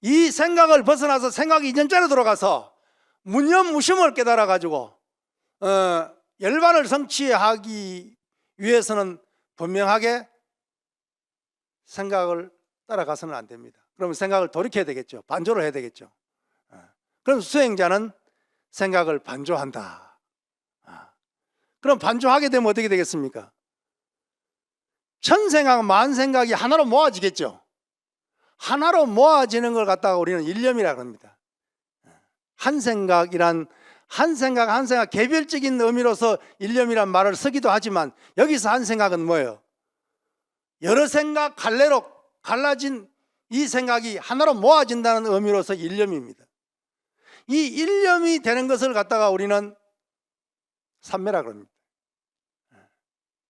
이 생각을 벗어나서 생각 이전자로 들어가서 무념무심을 깨달아 가지고 열반을 성취하기 위해서는 분명하게 생각을 따라가서는 안 됩니다. 그러면 생각을 돌이켜야 되겠죠. 반조를 해야 되겠죠. 그럼 수행자는 생각을 반조한다. 그럼 반조하게 되면 어떻게 되겠습니까? 천생각 만생각이 하나로 모아지겠죠. 하나로 모아지는 걸 갖다가 우리는 일념이라고 합니다. 한 생각이란 한 생각 개별적인 의미로서 일념이란 말을 쓰기도 하지만 여기서 한 생각은 뭐예요? 여러 생각 갈래로 갈라진 이 생각이 하나로 모아진다는 의미로서 일념입니다. 이 일념이 되는 것을 갖다가 우리는 삼매라 그럽니다.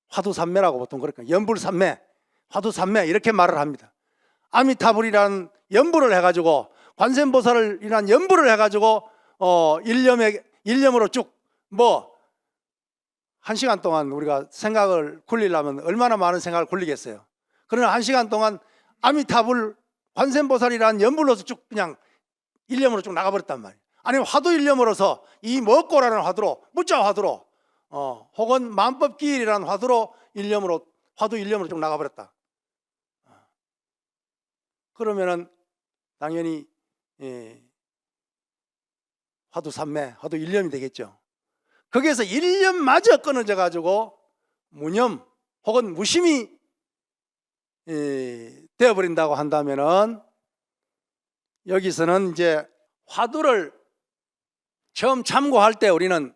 화두삼매라고 보통 그럴까, 연불삼매, 화두삼매 이렇게 말을 합니다. 아미타불이라는 연불을 해가지고, 관세음보살이라는 연불을 해가지고 일념으로 쭉 한 시간 동안 우리가 생각을 굴리려면 얼마나 많은 생각을 굴리겠어요. 그러나 한 시간 동안 아미타불 관세음보살이라는 연불로서 쭉 그냥 일념으로 쭉 나가버렸단 말이에요. 아니면 화두 일념으로서 이 먹고라는 화두로, 무자 화두로, 혹은 만법기일이라는 화두로 화두 일념으로 쭉 나가버렸다. 그러면은 당연히 화두 삼매, 화두 일념이 되겠죠. 거기에서 일념마저 끊어져 가지고 무념 혹은 무심이 되어버린다고 한다면은, 여기서는 이제 화두를 처음 참고할 때 우리는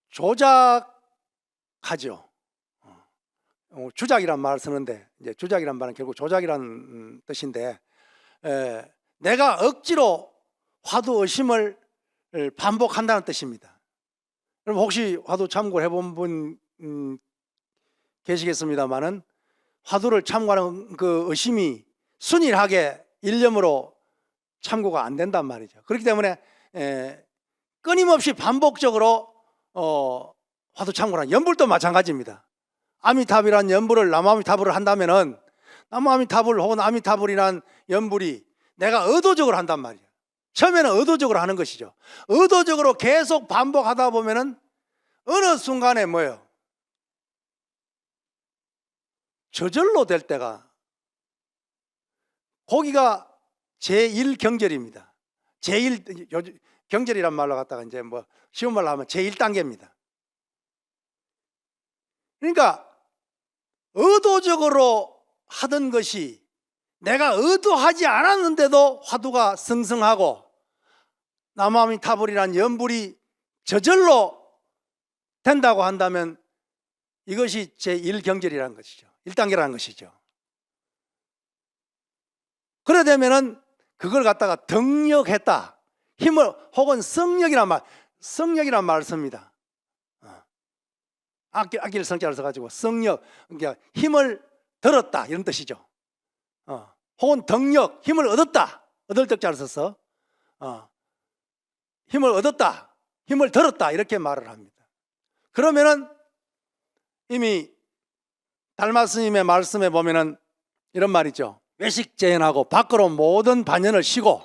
조작하죠. 주작이란 말을 쓰는데, 이제 주작이란 말은 결국 조작이란 뜻인데, 내가 억지로 화두 의심을 반복한다는 뜻입니다. 그럼 혹시 화두 참고를 해본 분 계시겠습니다만은, 화두를 참고하는 그 의심이 순일하게 일념으로 참고가 안 된단 말이죠. 그렇기 때문에 끊임없이 반복적으로 화두 참고란 연불도 마찬가지입니다. 아미타불이란 연불을 남아미타불을 한다면은, 남아미타불 혹은 아미타불이란 연불이 내가 의도적으로 한단 말이에요. 처음에는 의도적으로 하는 것이죠. 의도적으로 계속 반복하다 보면은 어느 순간에 뭐예요? 저절로 될 때가, 거기가 제1경절입니다. 경절이란 말로 갖다가 이제 쉬운 말로 하면 제1단계입니다. 그러니까 의도적으로 하던 것이 내가 의도하지 않았는데도 화두가 승승하고 남아미타불이란 연불이 저절로 된다고 한다면, 이것이 제1경절이라는 것이죠. 1단계라는 것이죠. 그래 되면은 그걸 갖다가 덕력했다, 힘을, 혹은 성력이란 말을 씁니다. 아낄 성자를 써가지고 성력, 그러니까 힘을 들었다 이런 뜻이죠. 혹은 덕력, 힘을 얻었다, 얻을 덕자를 써서 힘을 얻었다, 힘을 들었다 이렇게 말을 합니다. 그러면은 이미 달마 스님의 말씀에 보면은 이런 말이죠. 외식재연하고 밖으로 모든 반연을 쉬고,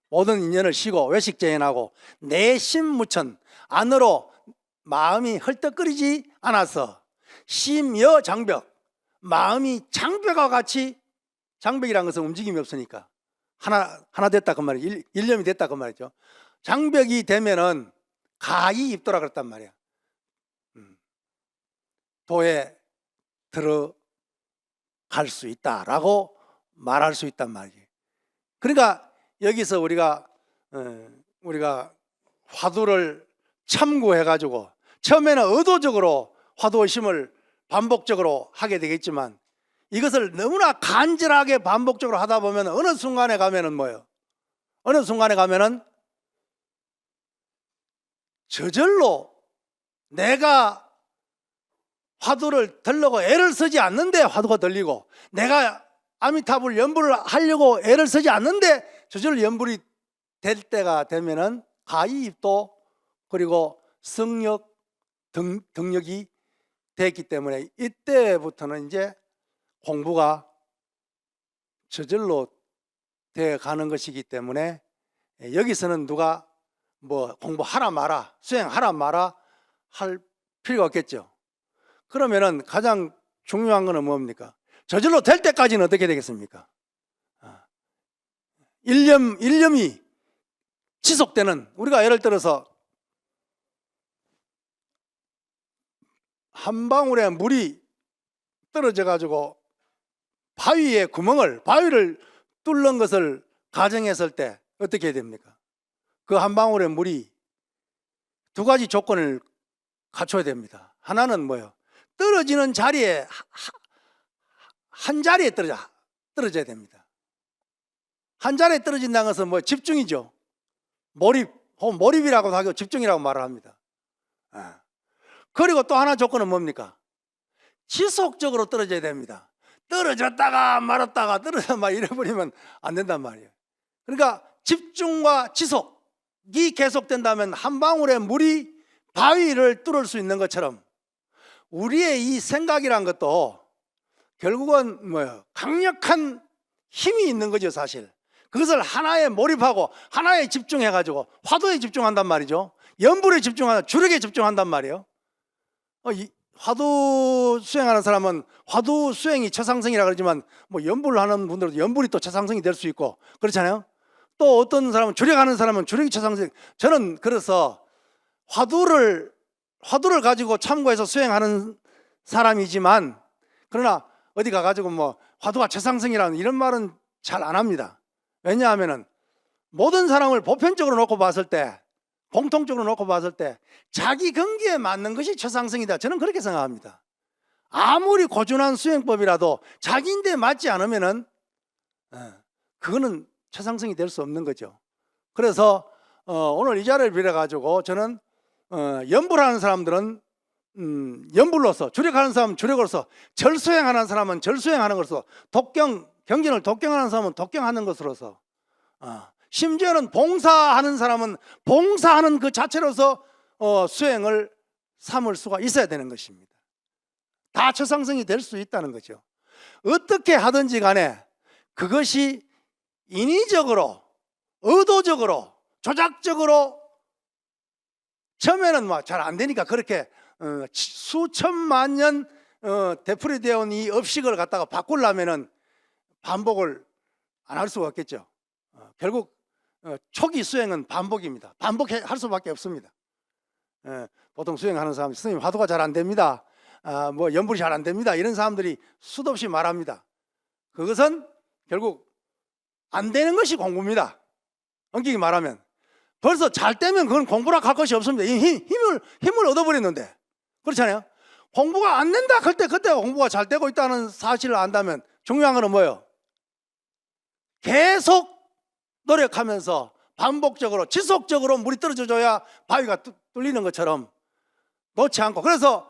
모든 인연을 쉬고 외식재연하고 내심무천, 안으로 마음이 헐떡거리지 않아서 심여 장벽, 마음이 장벽과 같이, 장벽이라는 것은 움직임이 없으니까 하나 됐다 그 말이에요. 일념이 됐다 그 말이죠. 장벽이 되면은 가히 입도라 그랬단 말이야. 도에 들어갈 수 있다라고 말할 수 있단 말이에요. 그러니까 여기서 우리가 화두를 참고해 가지고 처음에는 의도적으로 화두 의심을 반복적으로 하게 되겠지만, 이것을 너무나 간절하게 반복적으로 하다 보면 어느 순간에 가면은 뭐예요? 어느 순간에 가면은 저절로 내가 화두를 들려고 애를 쓰지 않는데 화두가 들리고, 내가 아미타불 연불을 하려고 애를 쓰지 않는데 저절로 연불이 될 때가 되면은 가이입도, 그리고 성력, 덕력이 됐기 때문에 이때부터는 이제 공부가 저절로 돼 가는 것이기 때문에, 여기서는 누가 공부하라 마라, 수행하라 마라 할 필요가 없겠죠. 그러면은 가장 중요한 거는 뭡니까? 저절로 될 때까지는 어떻게 되겠습니까? 일념이 지속되는, 우리가 예를 들어서 한 방울의 물이 떨어져 가지고 바위를 뚫는 것을 가정했을 때 어떻게 됩니까? 그 한 방울의 물이 두 가지 조건을 갖춰야 됩니다. 하나는 뭐예요? 떨어지는 자리에 한 자리에 떨어져야 됩니다. 한 자리에 떨어진다는 것은 뭐 집중이죠. 몰입, 혹은 몰입이라고도 하고 집중이라고 말을 합니다. 그리고 또 하나 조건은 뭡니까? 지속적으로 떨어져야 됩니다. 떨어졌다가 말았다가 떨어졌다가 막 이래버리면 안 된단 말이에요. 그러니까 집중과 지속이 계속된다면 한 방울의 물이 바위를 뚫을 수 있는 것처럼 우리의 이 생각이란 것도 결국은 뭐예요? 강력한 힘이 있는 거죠, 사실. 그것을 하나에 몰입하고 하나에 집중해가지고 화두에 집중한단 말이죠. 연불에 집중한다, 주력에 집중한단 말이에요. 화두 수행하는 사람은 화두 수행이 최상승이라 그러지만 뭐 연불을 하는 분들도 연불이 또 최상승이 될 수 있고 그렇잖아요. 또 어떤 사람은 주력하는 사람은 주력이 최상승. 저는 그래서 화두를 가지고 참고해서 수행하는 사람이지만 그러나 어디 가가지고 뭐 화두가 최상승이라는 이런 말은 잘 안 합니다. 왜냐하면은 모든 사람을 보편적으로 놓고 봤을 때, 공통적으로 놓고 봤을 때 자기 경기에 맞는 것이 최상승이다. 저는 그렇게 생각합니다. 아무리 고준한 수행법이라도 자기인데 맞지 않으면은 그거는 최상승이 될 수 없는 거죠. 그래서 오늘 이 자리를 빌어 가지고 저는 연불하는 사람들은 연불로서, 주력하는 사람은 주력으로서, 절수행하는 사람은 절수행하는 것으로서, 경전을 독경하는 사람은 독경하는 것으로서, 심지어는 봉사하는 사람은 봉사하는 그 자체로서 수행을 삼을 수가 있어야 되는 것입니다. 다 최상승이 될 수 있다는 거죠. 어떻게 하든지 간에 그것이 인위적으로, 의도적으로, 조작적으로 처음에는 뭐 잘 안 되니까 그렇게 수천만 년 되풀이되어 온 이 업식을 갖다가 바꾸려면은 반복을 안 할 수가 없겠죠. 결국 초기 수행은 반복입니다. 반복할 수밖에 없습니다. 보통 수행하는 사람, 스님 화두가 잘 안 됩니다. 뭐 연불이 잘 안 됩니다. 이런 사람들이 수도 없이 말합니다. 그것은 결국 안 되는 것이 공부입니다. 엄격히 말하면 벌써 잘 되면 그건 공부라 할 것이 없습니다. 힘을 얻어버렸는데 그렇잖아요. 공부가 안 된다 할 때 그때 공부가 잘 되고 있다는 사실을 안다면 중요한 건 뭐예요? 계속 노력하면서 반복적으로 지속적으로 물이 떨어져줘야 바위가 뚫리는 것처럼 놓지 않고. 그래서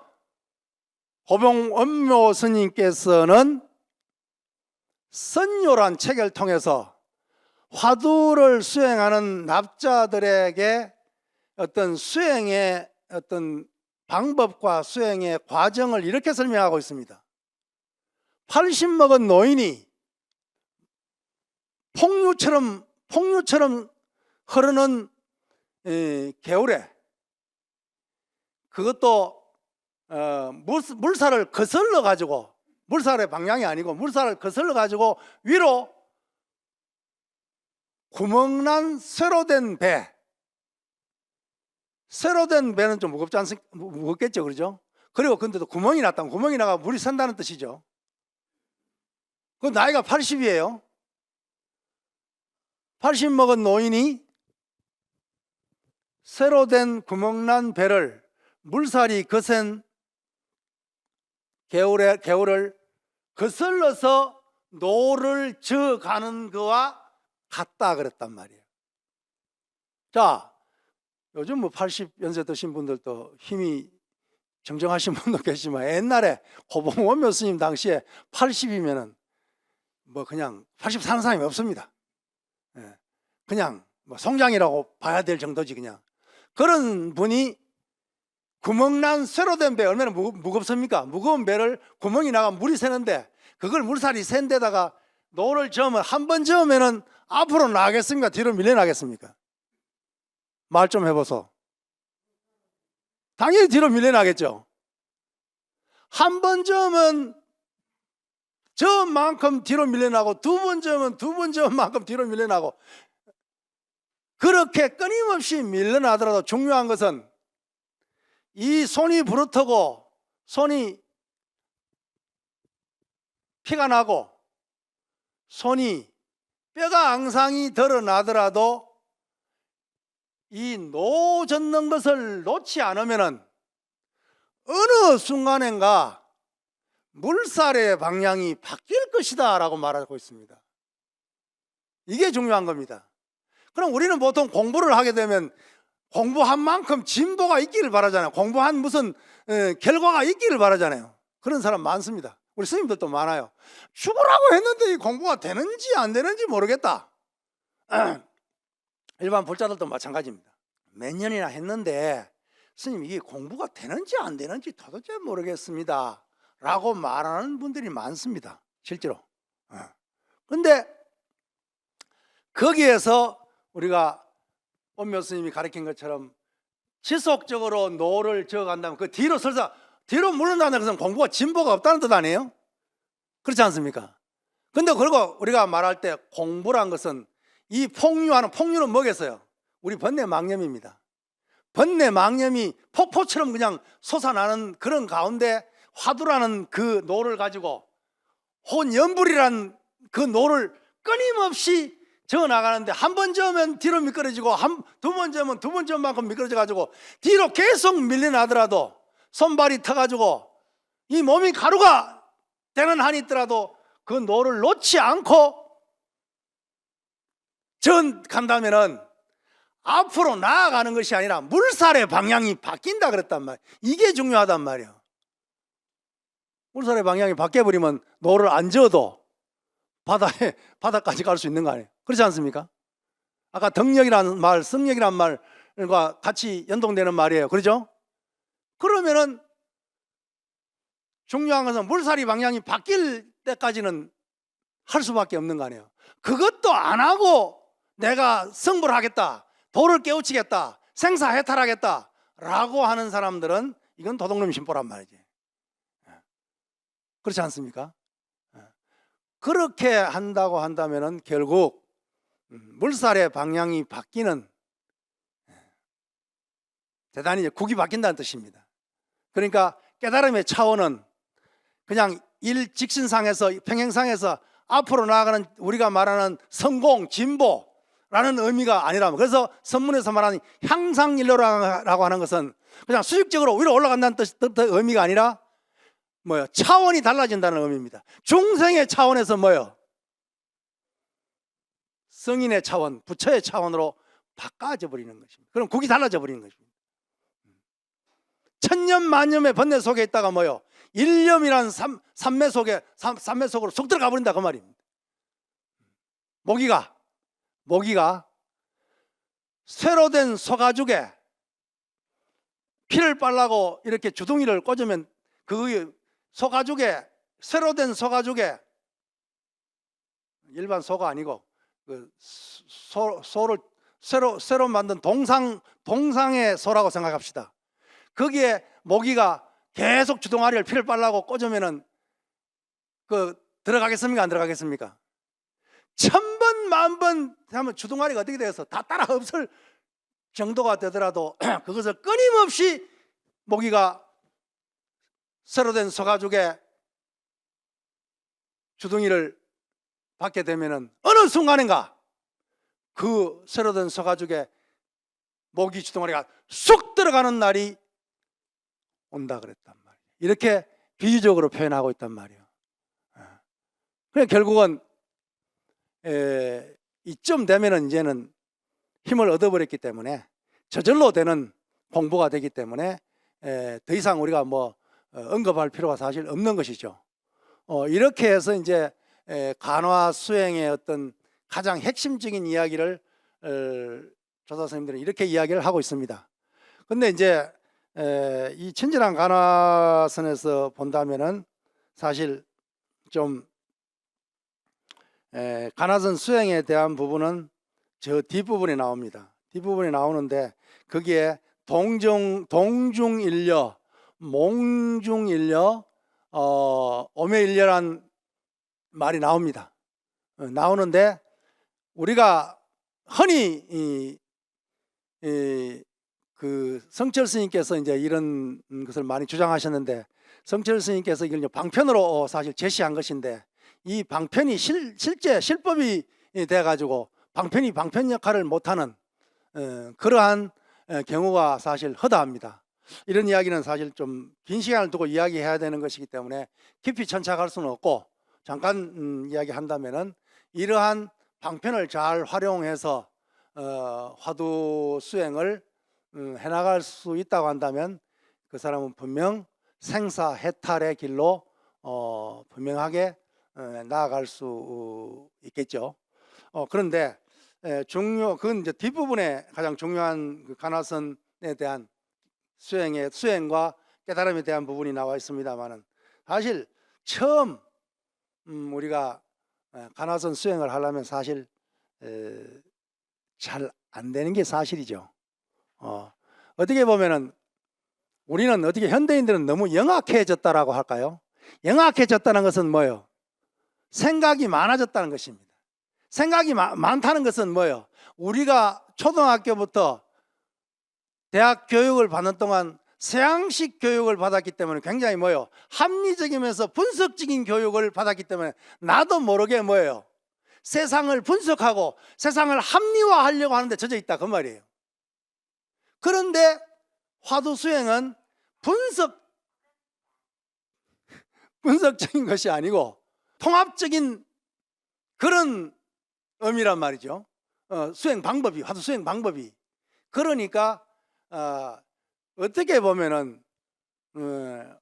호봉 원묘 스님께서는 선요란 책을 통해서 화두를 수행하는 납자들에게 어떤 수행의 어떤 방법과 수행의 과정을 이렇게 설명하고 있습니다. 80 먹은 노인이 폭류처럼 흐르는 개울에, 그것도 물살을 거슬러 가지고, 물살의 방향이 아니고 물살을 거슬러 가지고 위로 구멍난 쇠로 된 배, 쇠로 된 배는 좀 무겁겠죠, 그러죠? 그리고 근데도 구멍이 났다면 구멍이 나가 물이 샌다는 뜻이죠. 그 나이가 80이에요. 80 먹은 노인이 쇠로 된 구멍난 배를 물살이 거센 개울을 거슬러서 노를 저 가는 거와 같다 그랬단 말이에요. 자, 요즘 뭐 80연세 드신 분들도 힘이 정정하신 분도 계시지만 옛날에 호봉 원묘 스님 당시에 80이면은 뭐 그냥 80 사는 사람이 없습니다. 그냥 뭐 송장이라고 봐야 될 정도지. 그냥 그런 분이 구멍난 쇠로 된 배, 얼마나 무겁습니까? 무거운 배를 구멍이 나가 물이 새는데 그걸 물살이 센 데다가 노를 저으면, 한 번 저으면은 앞으로 나가겠습니까? 뒤로 밀려나겠습니까? 말 좀 해보소. 당연히 뒤로 밀려나겠죠. 한 번 저으면 저만큼 뒤로 밀려나고, 두 번 저으면 두 번 저은 만큼 뒤로 밀려나고, 그렇게 끊임없이 밀려나더라도 중요한 것은 이 손이 부르트고 손이 피가 나고 손이 뼈가 앙상이 드러나더라도 이 노 젓는 것을 놓지 않으면은 어느 순간인가 물살의 방향이 바뀔 것이다 라고 말하고 있습니다. 이게 중요한 겁니다. 그럼 우리는 보통 공부를 하게 되면 공부한 만큼 진보가 있기를 바라잖아요. 공부한 무슨 결과가 있기를 바라잖아요. 그런 사람 많습니다. 우리 스님들도 많아요. 죽으라고 했는데 이 공부가 되는지 안 되는지 모르겠다. 일반 불자들도 마찬가지입니다. 몇 년이나 했는데 스님 이게 공부가 되는지 안 되는지 도대체 모르겠습니다 라고 말하는 분들이 많습니다. 실제로. 그런데 거기에서 우리가 원묘 스님이 가르친 것처럼 지속적으로 노를 저어간다면 그 뒤로 설사 뒤로 물러난다는 것은 공부가 진보가 없다는 뜻 아니에요? 그렇지 않습니까? 근데 그리고 우리가 말할 때 공부란 것은 이 폭류는 뭐겠어요? 우리 번뇌망념입니다. 번뇌망념이 폭포처럼 그냥 솟아나는 그런 가운데 화두라는 그 노를 가지고 혼연불이란 그 노를 끊임없이 저어나가는데 한 번 저으면 뒤로 미끄러지고 두 번 저으면 두 번 저은 만큼 미끄러져 가지고 뒤로 계속 밀려나더라도 손발이 터가지고 이 몸이 가루가 되는 한이 있더라도 그 노를 놓지 않고 간다면은 앞으로 나아가는 것이 아니라 물살의 방향이 바뀐다 그랬단 말이에요. 이게 중요하단 말이에요. 물살의 방향이 바뀌어버리면 노를 안 저어도 바다까지 갈 수 있는 거 아니에요. 그렇지 않습니까? 아까 덕력이라는 말, 성력이라는 말과 같이 연동되는 말이에요. 그렇죠? 그러면은 중요한 것은 물살이 방향이 바뀔 때까지는 할 수밖에 없는 거 아니에요. 그것도 안 하고 내가 승부를 하겠다, 도를 깨우치겠다, 생사해탈하겠다 라고 하는 사람들은 이건 도둑놈 심보란 말이지. 그렇지 않습니까? 그렇게 한다고 한다면은 결국 물살의 방향이 바뀌는, 대단히 이제 국이 바뀐다는 뜻입니다. 그러니까 깨달음의 차원은 그냥 일직선상에서 평행상에서 앞으로 나아가는 우리가 말하는 성공, 진보라는 의미가 아니라면, 그래서 선문에서 말하는 향상일로라고 하는 것은 그냥 수직적으로 위로 올라간다는 뜻의 의미가 아니라 뭐요? 차원이 달라진다는 의미입니다. 중생의 차원에서 뭐요? 성인의 차원, 부처의 차원으로 바꿔져 버리는 것입니다. 그럼 국이 달라져 버리는 것입니다. 천년만년의 번뇌 속에 있다가 뭐요? 일념이란 삼매 속으로 쏙 들어가 버린다 그 말입니다. 모기가 쇠로 된 소가죽에 피를 빨라고 이렇게 주둥이를 꽂으면 그 소가죽에, 쇠로 된 소가죽에, 일반 소가 아니고 그 소를 쇠로 만든 동상의 소라고 생각합시다. 거기에 모기가 계속 주둥아리를 피를 빨라고 꽂으면은 들어가겠습니까? 안 들어가겠습니까? 1000번, 10,000번 하면 주둥아리가 어떻게 되어서 다 따라 없을 정도가 되더라도 그것을 끊임없이 모기가 쇠로 된 소가죽에 주둥이를 받게 되면은 어느 순간인가 그 쇠로 된 소가죽에 모기 주둥아리가 쑥 들어가는 날이 온다 그랬단 말이에요. 이렇게 비유적으로 표현하고 있단 말이에요. 그래 결국은 이쯤 되면은 이제는 힘을 얻어버렸기 때문에 저절로 되는 공부가 되기 때문에 더 이상 우리가 언급할 필요가 사실 없는 것이죠. 이렇게 해서 이제 간화 수행의 어떤 가장 핵심적인 이야기를 조사 선생님들은 이렇게 이야기를 하고 있습니다. 근데 이제 이 친절한 간화선에서 본다면은 사실 좀 간화선 수행에 대한 부분은 저 뒷부분에 나옵니다. 뒷부분에 나오는데 거기에 동중일려, 몽중일려, 오매일려란 말이 나옵니다. 나오는데 우리가 흔히 그 성철 스님께서 이제 이런 것을 많이 주장하셨는데, 성철 스님께서 이걸 이제 방편으로 사실 제시한 것인데, 이 방편이 실제 실법이 돼 가지고 방편이 방편 역할을 못하는 그러한 경우가 사실 허다합니다. 이런 이야기는 사실 좀 긴 시간을 두고 이야기해야 되는 것이기 때문에 깊이 천착할 수는 없고, 잠깐 이야기한다면은 이러한 방편을 잘 활용해서 화두 수행을 해나갈 수 있다고 한다면 그 사람은 분명 생사해탈의 길로 분명하게 나아갈 수 있겠죠. 그런데 그건 이제 뒷부분에 가장 중요한 그 간화선에 대한 수행과 깨달음에 대한 부분이 나와 있습니다만은, 사실 처음 우리가 간화선 수행을 하려면 사실 잘 안 되는 게 사실이죠. 어떻게 보면은 우리는 어떻게 현대인들은 너무 영악해졌다라고 할까요? 영악해졌다는 것은 뭐예요? 생각이 많아졌다는 것입니다. 생각이 많다는 것은 뭐예요? 우리가 초등학교부터 대학 교육을 받는 동안 서양식 교육을 받았기 때문에 굉장히 뭐예요? 합리적이면서 분석적인 교육을 받았기 때문에 나도 모르게 뭐예요? 세상을 분석하고 세상을 합리화하려고 하는데 젖어 있다 그 말이에요. 그런데 화두 수행은 분석적인 것이 아니고 통합적인 그런 의미란 말이죠. 수행 방법이, 화두 수행 방법이. 그러니까 어떻게 보면은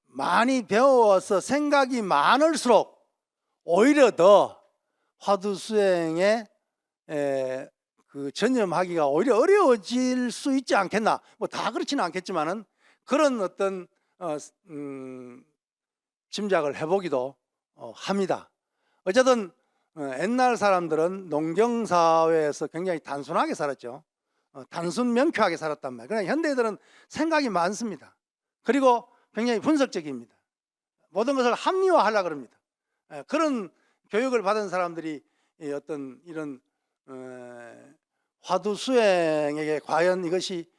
많이 배워서 생각이 많을수록 오히려 더 화두 수행에 그 전념하기가 오히려 어려워질 수 있지 않겠나. 뭐 다 그렇지는 않겠지만은 그런 어떤 짐작을 해보기도 합니다. 어쨌든 옛날 사람들은 농경사회에서 굉장히 단순하게 살았죠. 단순 명쾌하게 살았단 말이에요. 그러나 현대인들은 생각이 많습니다. 그리고 굉장히 분석적입니다. 모든 것을 합리화하려고 합니다. 그런 교육을 받은 사람들이 어떤 이런 화두 수행에게 과연 이것이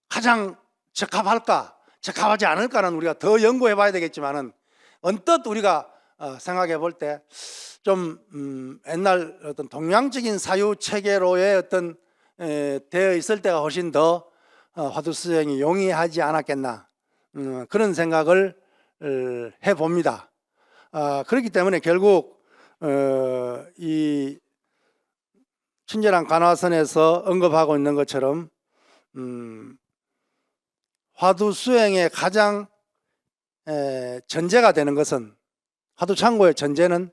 가장 적합할까, 적합하지 않을까는 우리가 더 연구해 봐야 되겠지만은, 언뜻 우리가 생각해 볼 때 좀 옛날 어떤 동양적인 사유 체계로의 어떤 되어 있을 때가 훨씬 더 화두 수행이 용이하지 않았겠나, 그런 생각을 해 봅니다. 그렇기 때문에 결국 이 친절한 간화선에서 언급하고 있는 것처럼 화두 수행의 가장 전제가 되는 것은, 화두 창고의 전제는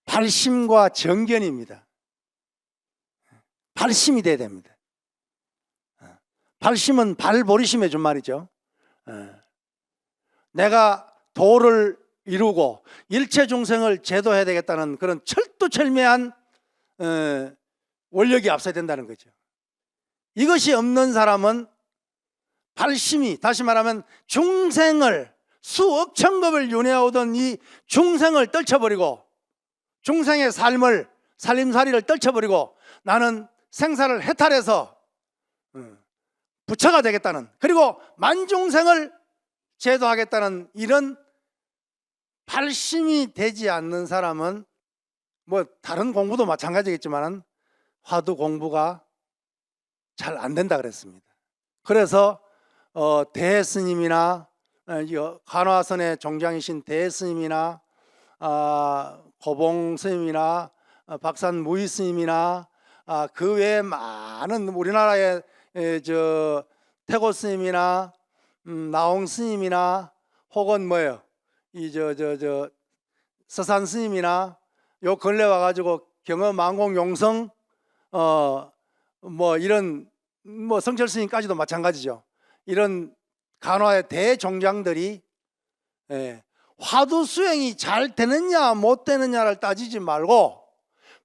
발심과 정견입니다. 발심이 돼야 됩니다. 발심은 발보리심의 준말이죠. 내가 도를 이루고 일체 중생을 제도해야 되겠다는 그런 철두철미한 원력이 앞서야 된다는 거죠. 이것이 없는 사람은 발심이, 다시 말하면 중생을, 수억 천급을 윤회하오던 이 중생을 떨쳐버리고, 중생의 삶을, 살림살이를 떨쳐버리고 나는 생사를 해탈해서 부처가 되겠다는, 그리고 만중생을 제도하겠다는 이런 발심이 되지 않는 사람은, 뭐 다른 공부도 마찬가지겠지만 화두 공부가 잘 안 된다 그랬습니다. 그래서 대스님이나 간화선의 종장이신 대스님이나 고봉 스님이나 박산 무의 스님이나 그 외에 많은 우리나라의 태고 스님이나 나홍 스님이나 혹은 뭐예요, 이 서산 스님이나 요 근래 와가지고 경어 만공 용성 뭐 이런 뭐 성철 스님까지도 마찬가지죠. 이런 간화의 대종장들이 화두 수행이 잘 되느냐 못 되느냐를 따지지 말고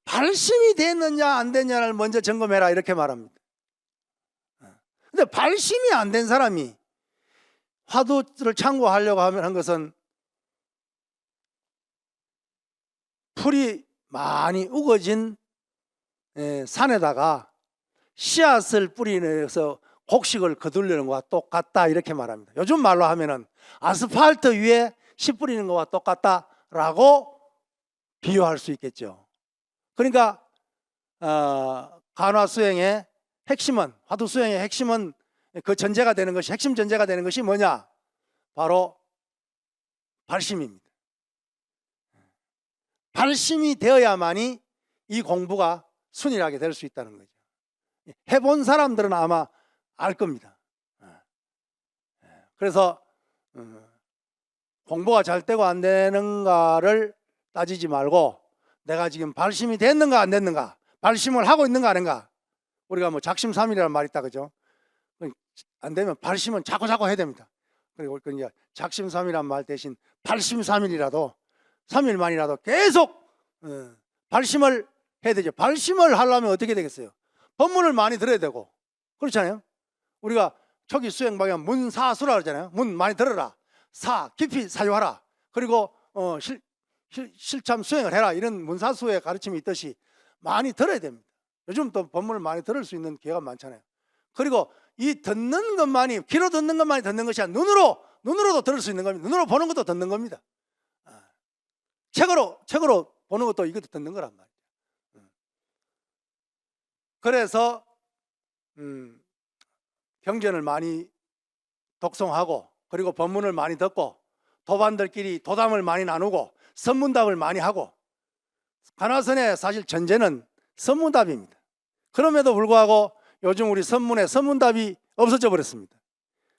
발심이 됐느냐 안 됐느냐를 먼저 점검해라, 이렇게 말합니다. 근데 발심이 안 된 사람이 화두를 창고하려고 한 것은 풀이 많이 우거진 산에다가 씨앗을 뿌리내서 곡식을 거두려는 것과 똑같다, 이렇게 말합니다. 요즘 말로 하면은 아스팔트 위에 씨 뿌리는 것과 똑같다라고 비유할 수 있겠죠. 그러니까 간화 수행의 핵심은, 화두 수행의 핵심은, 그 전제가 되는 것이, 핵심 전제가 되는 것이 뭐냐? 바로 발심입니다. 발심이 되어야만이 이 공부가 순일하게 될 수 있다는 거죠. 해본 사람들은 아마 알 겁니다. 그래서 공부가 잘 되고 안 되는가를 따지지 말고 내가 지금 발심이 됐는가 안 됐는가, 발심을 하고 있는가 아닌가. 우리가 뭐 작심삼일이라는 말이 있다, 그죠? 안 되면 발심은 자꾸 해야 됩니다. 그리고 이제 작심삼일이라는 말 대신 발심삼일이라도 3일만이라도 계속 발심을 해야 되죠. 발심을 하려면 어떻게 되겠어요? 법문을 많이 들어야 되고, 그렇잖아요. 우리가 초기 수행 방향 문사수라 그러잖아요. 문 많이 들어라, 사 깊이 사유하라, 그리고 실참 수행을 해라, 이런 문사수의 가르침이 있듯이 많이 들어야 됩니다. 요즘 또 법문을 많이 들을 수 있는 기회가 많잖아요. 그리고 이 듣는 것만이, 귀로 듣는 것만이 듣는 것이 아니라 눈으로도 들을 수 있는 겁니다. 눈으로 보는 것도 듣는 겁니다. 책으로 보는 것도 이것도 듣는 거란 말이에요. 그래서 경전을 많이 독송하고, 그리고 법문을 많이 듣고, 도반들끼리 도담을 많이 나누고, 선문답을 많이 하고. 가나선의 사실 전제는 선문답입니다. 그럼에도 불구하고 요즘 우리 선문에 선문답이 없어져 버렸습니다.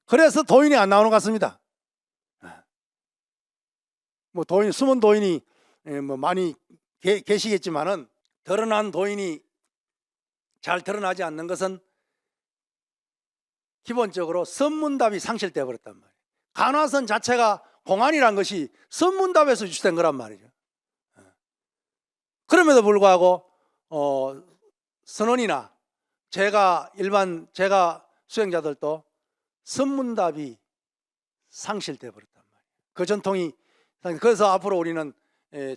그래서 도인이 안 나오는 것 같습니다. 뭐 도인, 숨은 도인이 뭐 많이 계시겠지만은, 드러난 도인이 잘 드러나지 않는 것은 기본적으로 선문답이 상실되어 버렸단 말이에요. 간화선 자체가 공안이란 것이 선문답에서 유출된 거란 말이죠. 그럼에도 불구하고 선원이나 제가 수행자들도 선문답이 상실되어 버렸단 말이에요. 그 전통이. 그래서 앞으로 우리는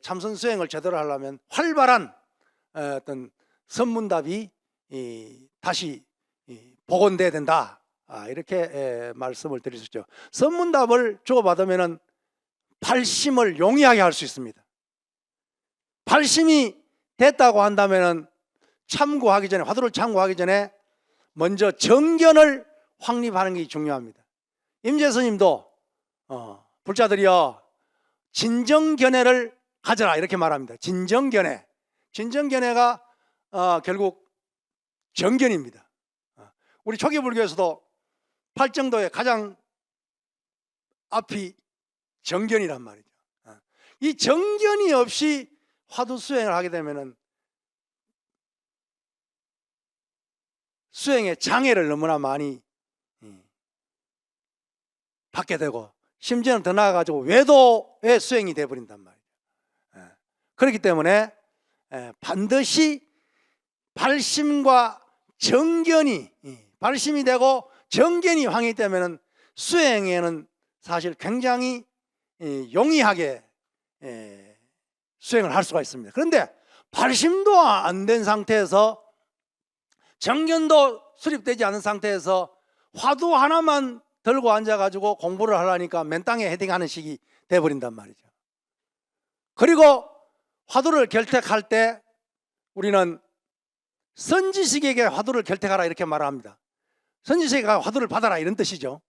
참선 수행을 제대로 하려면 활발한 어떤 선문답이 다시 복원돼야 된다, 이렇게 말씀을 드릴 수 있죠. 선문답을 주고받으면 발심을 용이하게 할 수 있습니다. 발심이 됐다고 한다면 참고하기 전에, 화두를 참고하기 전에 먼저 정견을 확립하는 게 중요합니다. 임재 스님도 불자들이여 진정견해를 가져라, 이렇게 말합니다. 진정견해가 결국 정견입니다. 우리 초기 불교에서도 팔정도의 가장 앞이 정견이란 말이죠. 이 정견이 없이 화두 수행을 하게 되면은 수행의 장애를 너무나 많이 받게 되고, 심지어는 더 나아가지고 외도의 수행이 되어버린단 말이에요. 그렇기 때문에 반드시 발심과 정견이, 발심이 되고 정견이 확립되면 수행에는 사실 굉장히 용이하게 수행을 할 수가 있습니다. 그런데 발심도 안 된 상태에서, 정견도 수립되지 않은 상태에서 화두 하나만 들고 앉아가지고 공부를 하려니까 맨 땅에 헤딩하는 식이 돼버린단 말이죠. 그리고 화두를 결택할 때 우리는 선지식에게 화두를 결택하라, 이렇게 말을 합니다. 선지식에게 화두를 받아라, 이런 뜻이죠.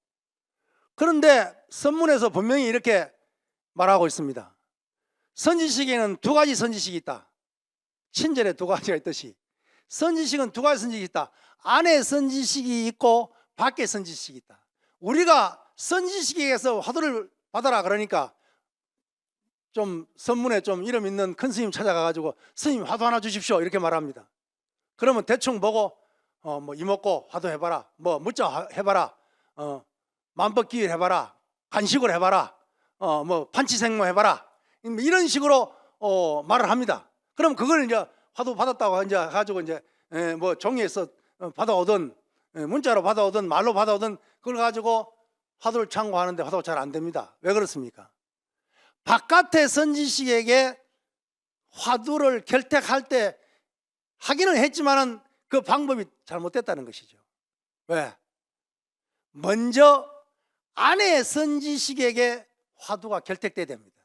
그런데 선문에서 분명히 이렇게 말하고 있습니다. 선지식에는 두 가지 선지식이 있다. 친절에 두 가지가 있듯이 선지식은 두 가지 선지식이 있다. 안에 선지식이 있고 밖에 선지식이 있다. 우리가 선지식에게서 화두를 받아라 그러니까 좀 선문에 좀 이름 있는 큰 스님 찾아가가지고 스님 화두 하나 주십시오, 이렇게 말합니다. 그러면 대충 보고 뭐 이먹고 화두 해봐라, 뭐 무자 해봐라, 만법기일 해봐라, 간식을 해봐라, 뭐 판치생모 해봐라, 이런 식으로 말을 합니다. 그럼 그걸 이제 화두 받았다고 이제 가지고 이제 뭐 종이에서 받아오든 문자로 받아오든 말로 받아오든 그걸 가지고 화두를 참고하는데 화두가 잘 안 됩니다. 왜 그렇습니까? 바깥의 선지식에게 화두를 결택할 때 하기는 했지만은 그 방법이 잘못됐다는 것이죠. 왜? 먼저 안의 선지식에게 화두가 결택돼야 됩니다.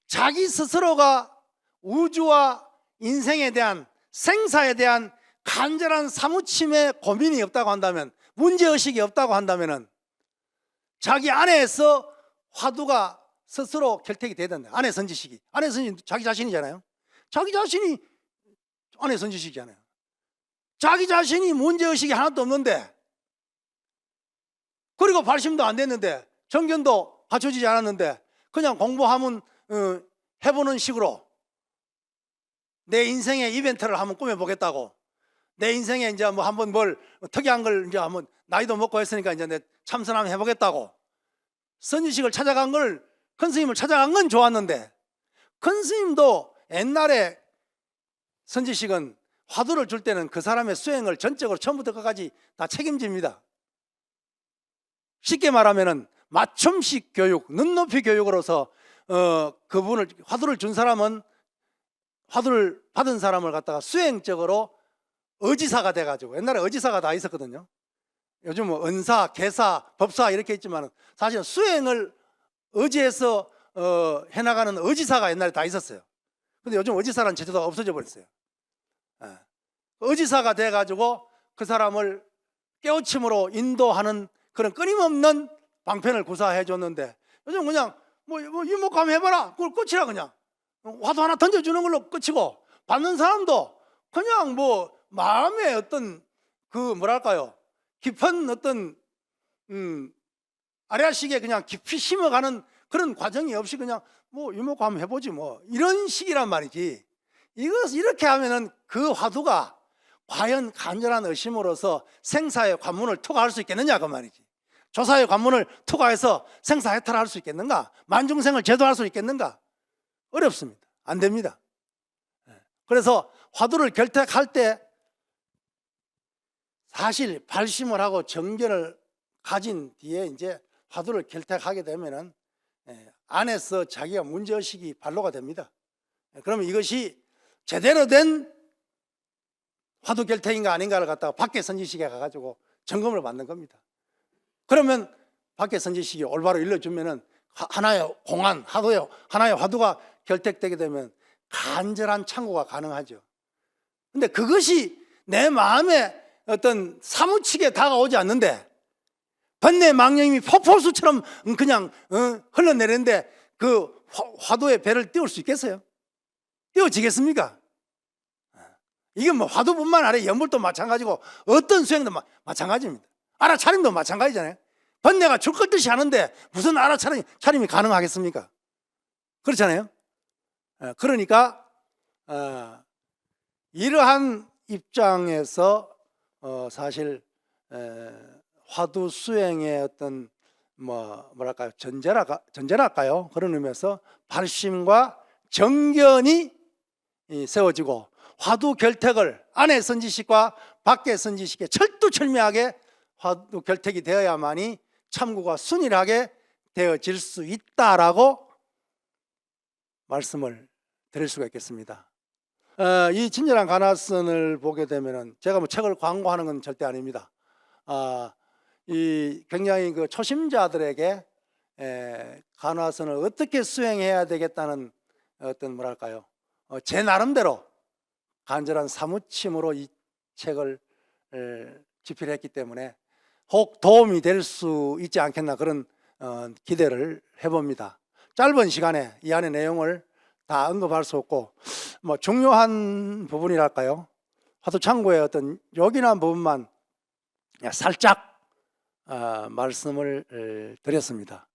자기 스스로가 우주와 인생에 대한, 생사에 대한 간절한 사무침에 고민이 없다고 한다면, 문제의식이 없다고 한다면 자기 안에서 화두가 스스로 결택이 돼야 된다. 아내 선지식이. 아내 선지 자기 자신이잖아요. 자기 자신이 아내 선지식이잖아요. 자기 자신이 문제의식이 하나도 없는데, 그리고 발심도 안 됐는데, 정견도 갖춰지지 않았는데, 그냥 공부하면 해보는 식으로 내 인생의 이벤트를 한번 꾸며보겠다고, 내 인생에 이제 뭐 한번 뭘 특이한 걸 이제 한번 나이도 먹고 했으니까 이제 내 참선 한번 해보겠다고 선지식을 찾아간 걸, 큰 스님을 찾아간 건 좋았는데, 큰 스님도 옛날에 선지식은 화두를 줄 때는 그 사람의 수행을 전적으로 처음부터 끝까지 다 책임집니다. 쉽게 말하면은 맞춤식 교육, 눈높이 교육으로서 그분을, 화두를 준 사람은 화두를 받은 사람을 갖다가 수행적으로 의지사가 돼가지고, 옛날에 의지사가 다 있었거든요. 요즘은 은사, 계사, 법사 이렇게 있지만 사실은 수행을 의지해서 해나가는 의지사가 옛날에 다 있었어요. 근데 요즘 의지사라는 제도가 없어져 버렸어요. 의지사가 돼가지고 그 사람을 깨우침으로 인도하는 그런 끊임없는 방편을 구사해 줬는데, 요즘 그냥 뭐 이목감 해봐라, 그걸 끝이라. 그냥 화두 하나 던져주는 걸로 끝이고, 받는 사람도 그냥 뭐 마음에 어떤 그 뭐랄까요, 깊은 어떤 아래아식에 그냥 깊이 심어가는 그런 과정이 없이 그냥 뭐 이목감 해보지 뭐 이런 식이란 말이지. 이렇게 하면은 그 화두가 과연 간절한 의심으로서 생사의 관문을 투과할 수 있겠느냐 그 말이지. 조사의 관문을 투과해서 생사해탈할 수 있겠는가? 만중생을 제도할 수 있겠는가? 어렵습니다. 안 됩니다. 그래서 화두를 결택할 때 사실 발심을 하고 정견을 가진 뒤에 이제 화두를 결택하게 되면은 안에서 자기가 문제의식이 발로가 됩니다. 그러면 이것이 제대로 된 화두 결택인가 아닌가를 갖다가 밖에 선지식에 가가지고 점검을 받는 겁니다. 그러면 밖에 선지식이 올바로 일러주면은 하나의 공안, 하나의 화두가 결택되게 되면 간절한 창고가 가능하죠. 근데 그것이 내 마음에 어떤 사무치게 다가오지 않는데, 번뇌 망령이 폭포수처럼 그냥 흘러내리는데 그 화두의 배를 띄울 수 있겠어요? 띄워지겠습니까? 이게 뭐 화두뿐만 아니라 연불도 마찬가지고 어떤 수행도 마찬가지입니다. 알아차림도 마찬가지잖아요. 번뇌가 줄것 듯이 하는데 무슨 알아차림이 가능하겠습니까? 그렇잖아요. 그러니까 이러한 입장에서 사실 화두 수행의 어떤 뭐랄까요, 전제랄까요, 그런 의미에서 발심과 정견이 세워지고 화두 결택을 안의 선지식과 밖의 선지식에 철두철미하게 화두 결택이 되어야만이 참고가 순일하게 되어질 수 있다라고 말씀을 드릴 수가 있겠습니다. 이 친절한 가나선을 보게 되면은 제가 뭐 책을 광고하는 건 절대 아닙니다. 이 굉장히 그 초심자들에게 가나선을 어떻게 수행해야 되겠다는 어떤 뭐랄까요, 제 나름대로 간절한 사무침으로 이 책을 집필했기 때문에 혹 도움이 될 수 있지 않겠나 그런 기대를 해봅니다. 짧은 시간에 이 안의 내용을 다 언급할 수 없고 뭐 중요한 부분이랄까요, 화두창고의 어떤 요긴한 부분만 살짝 말씀을 드렸습니다.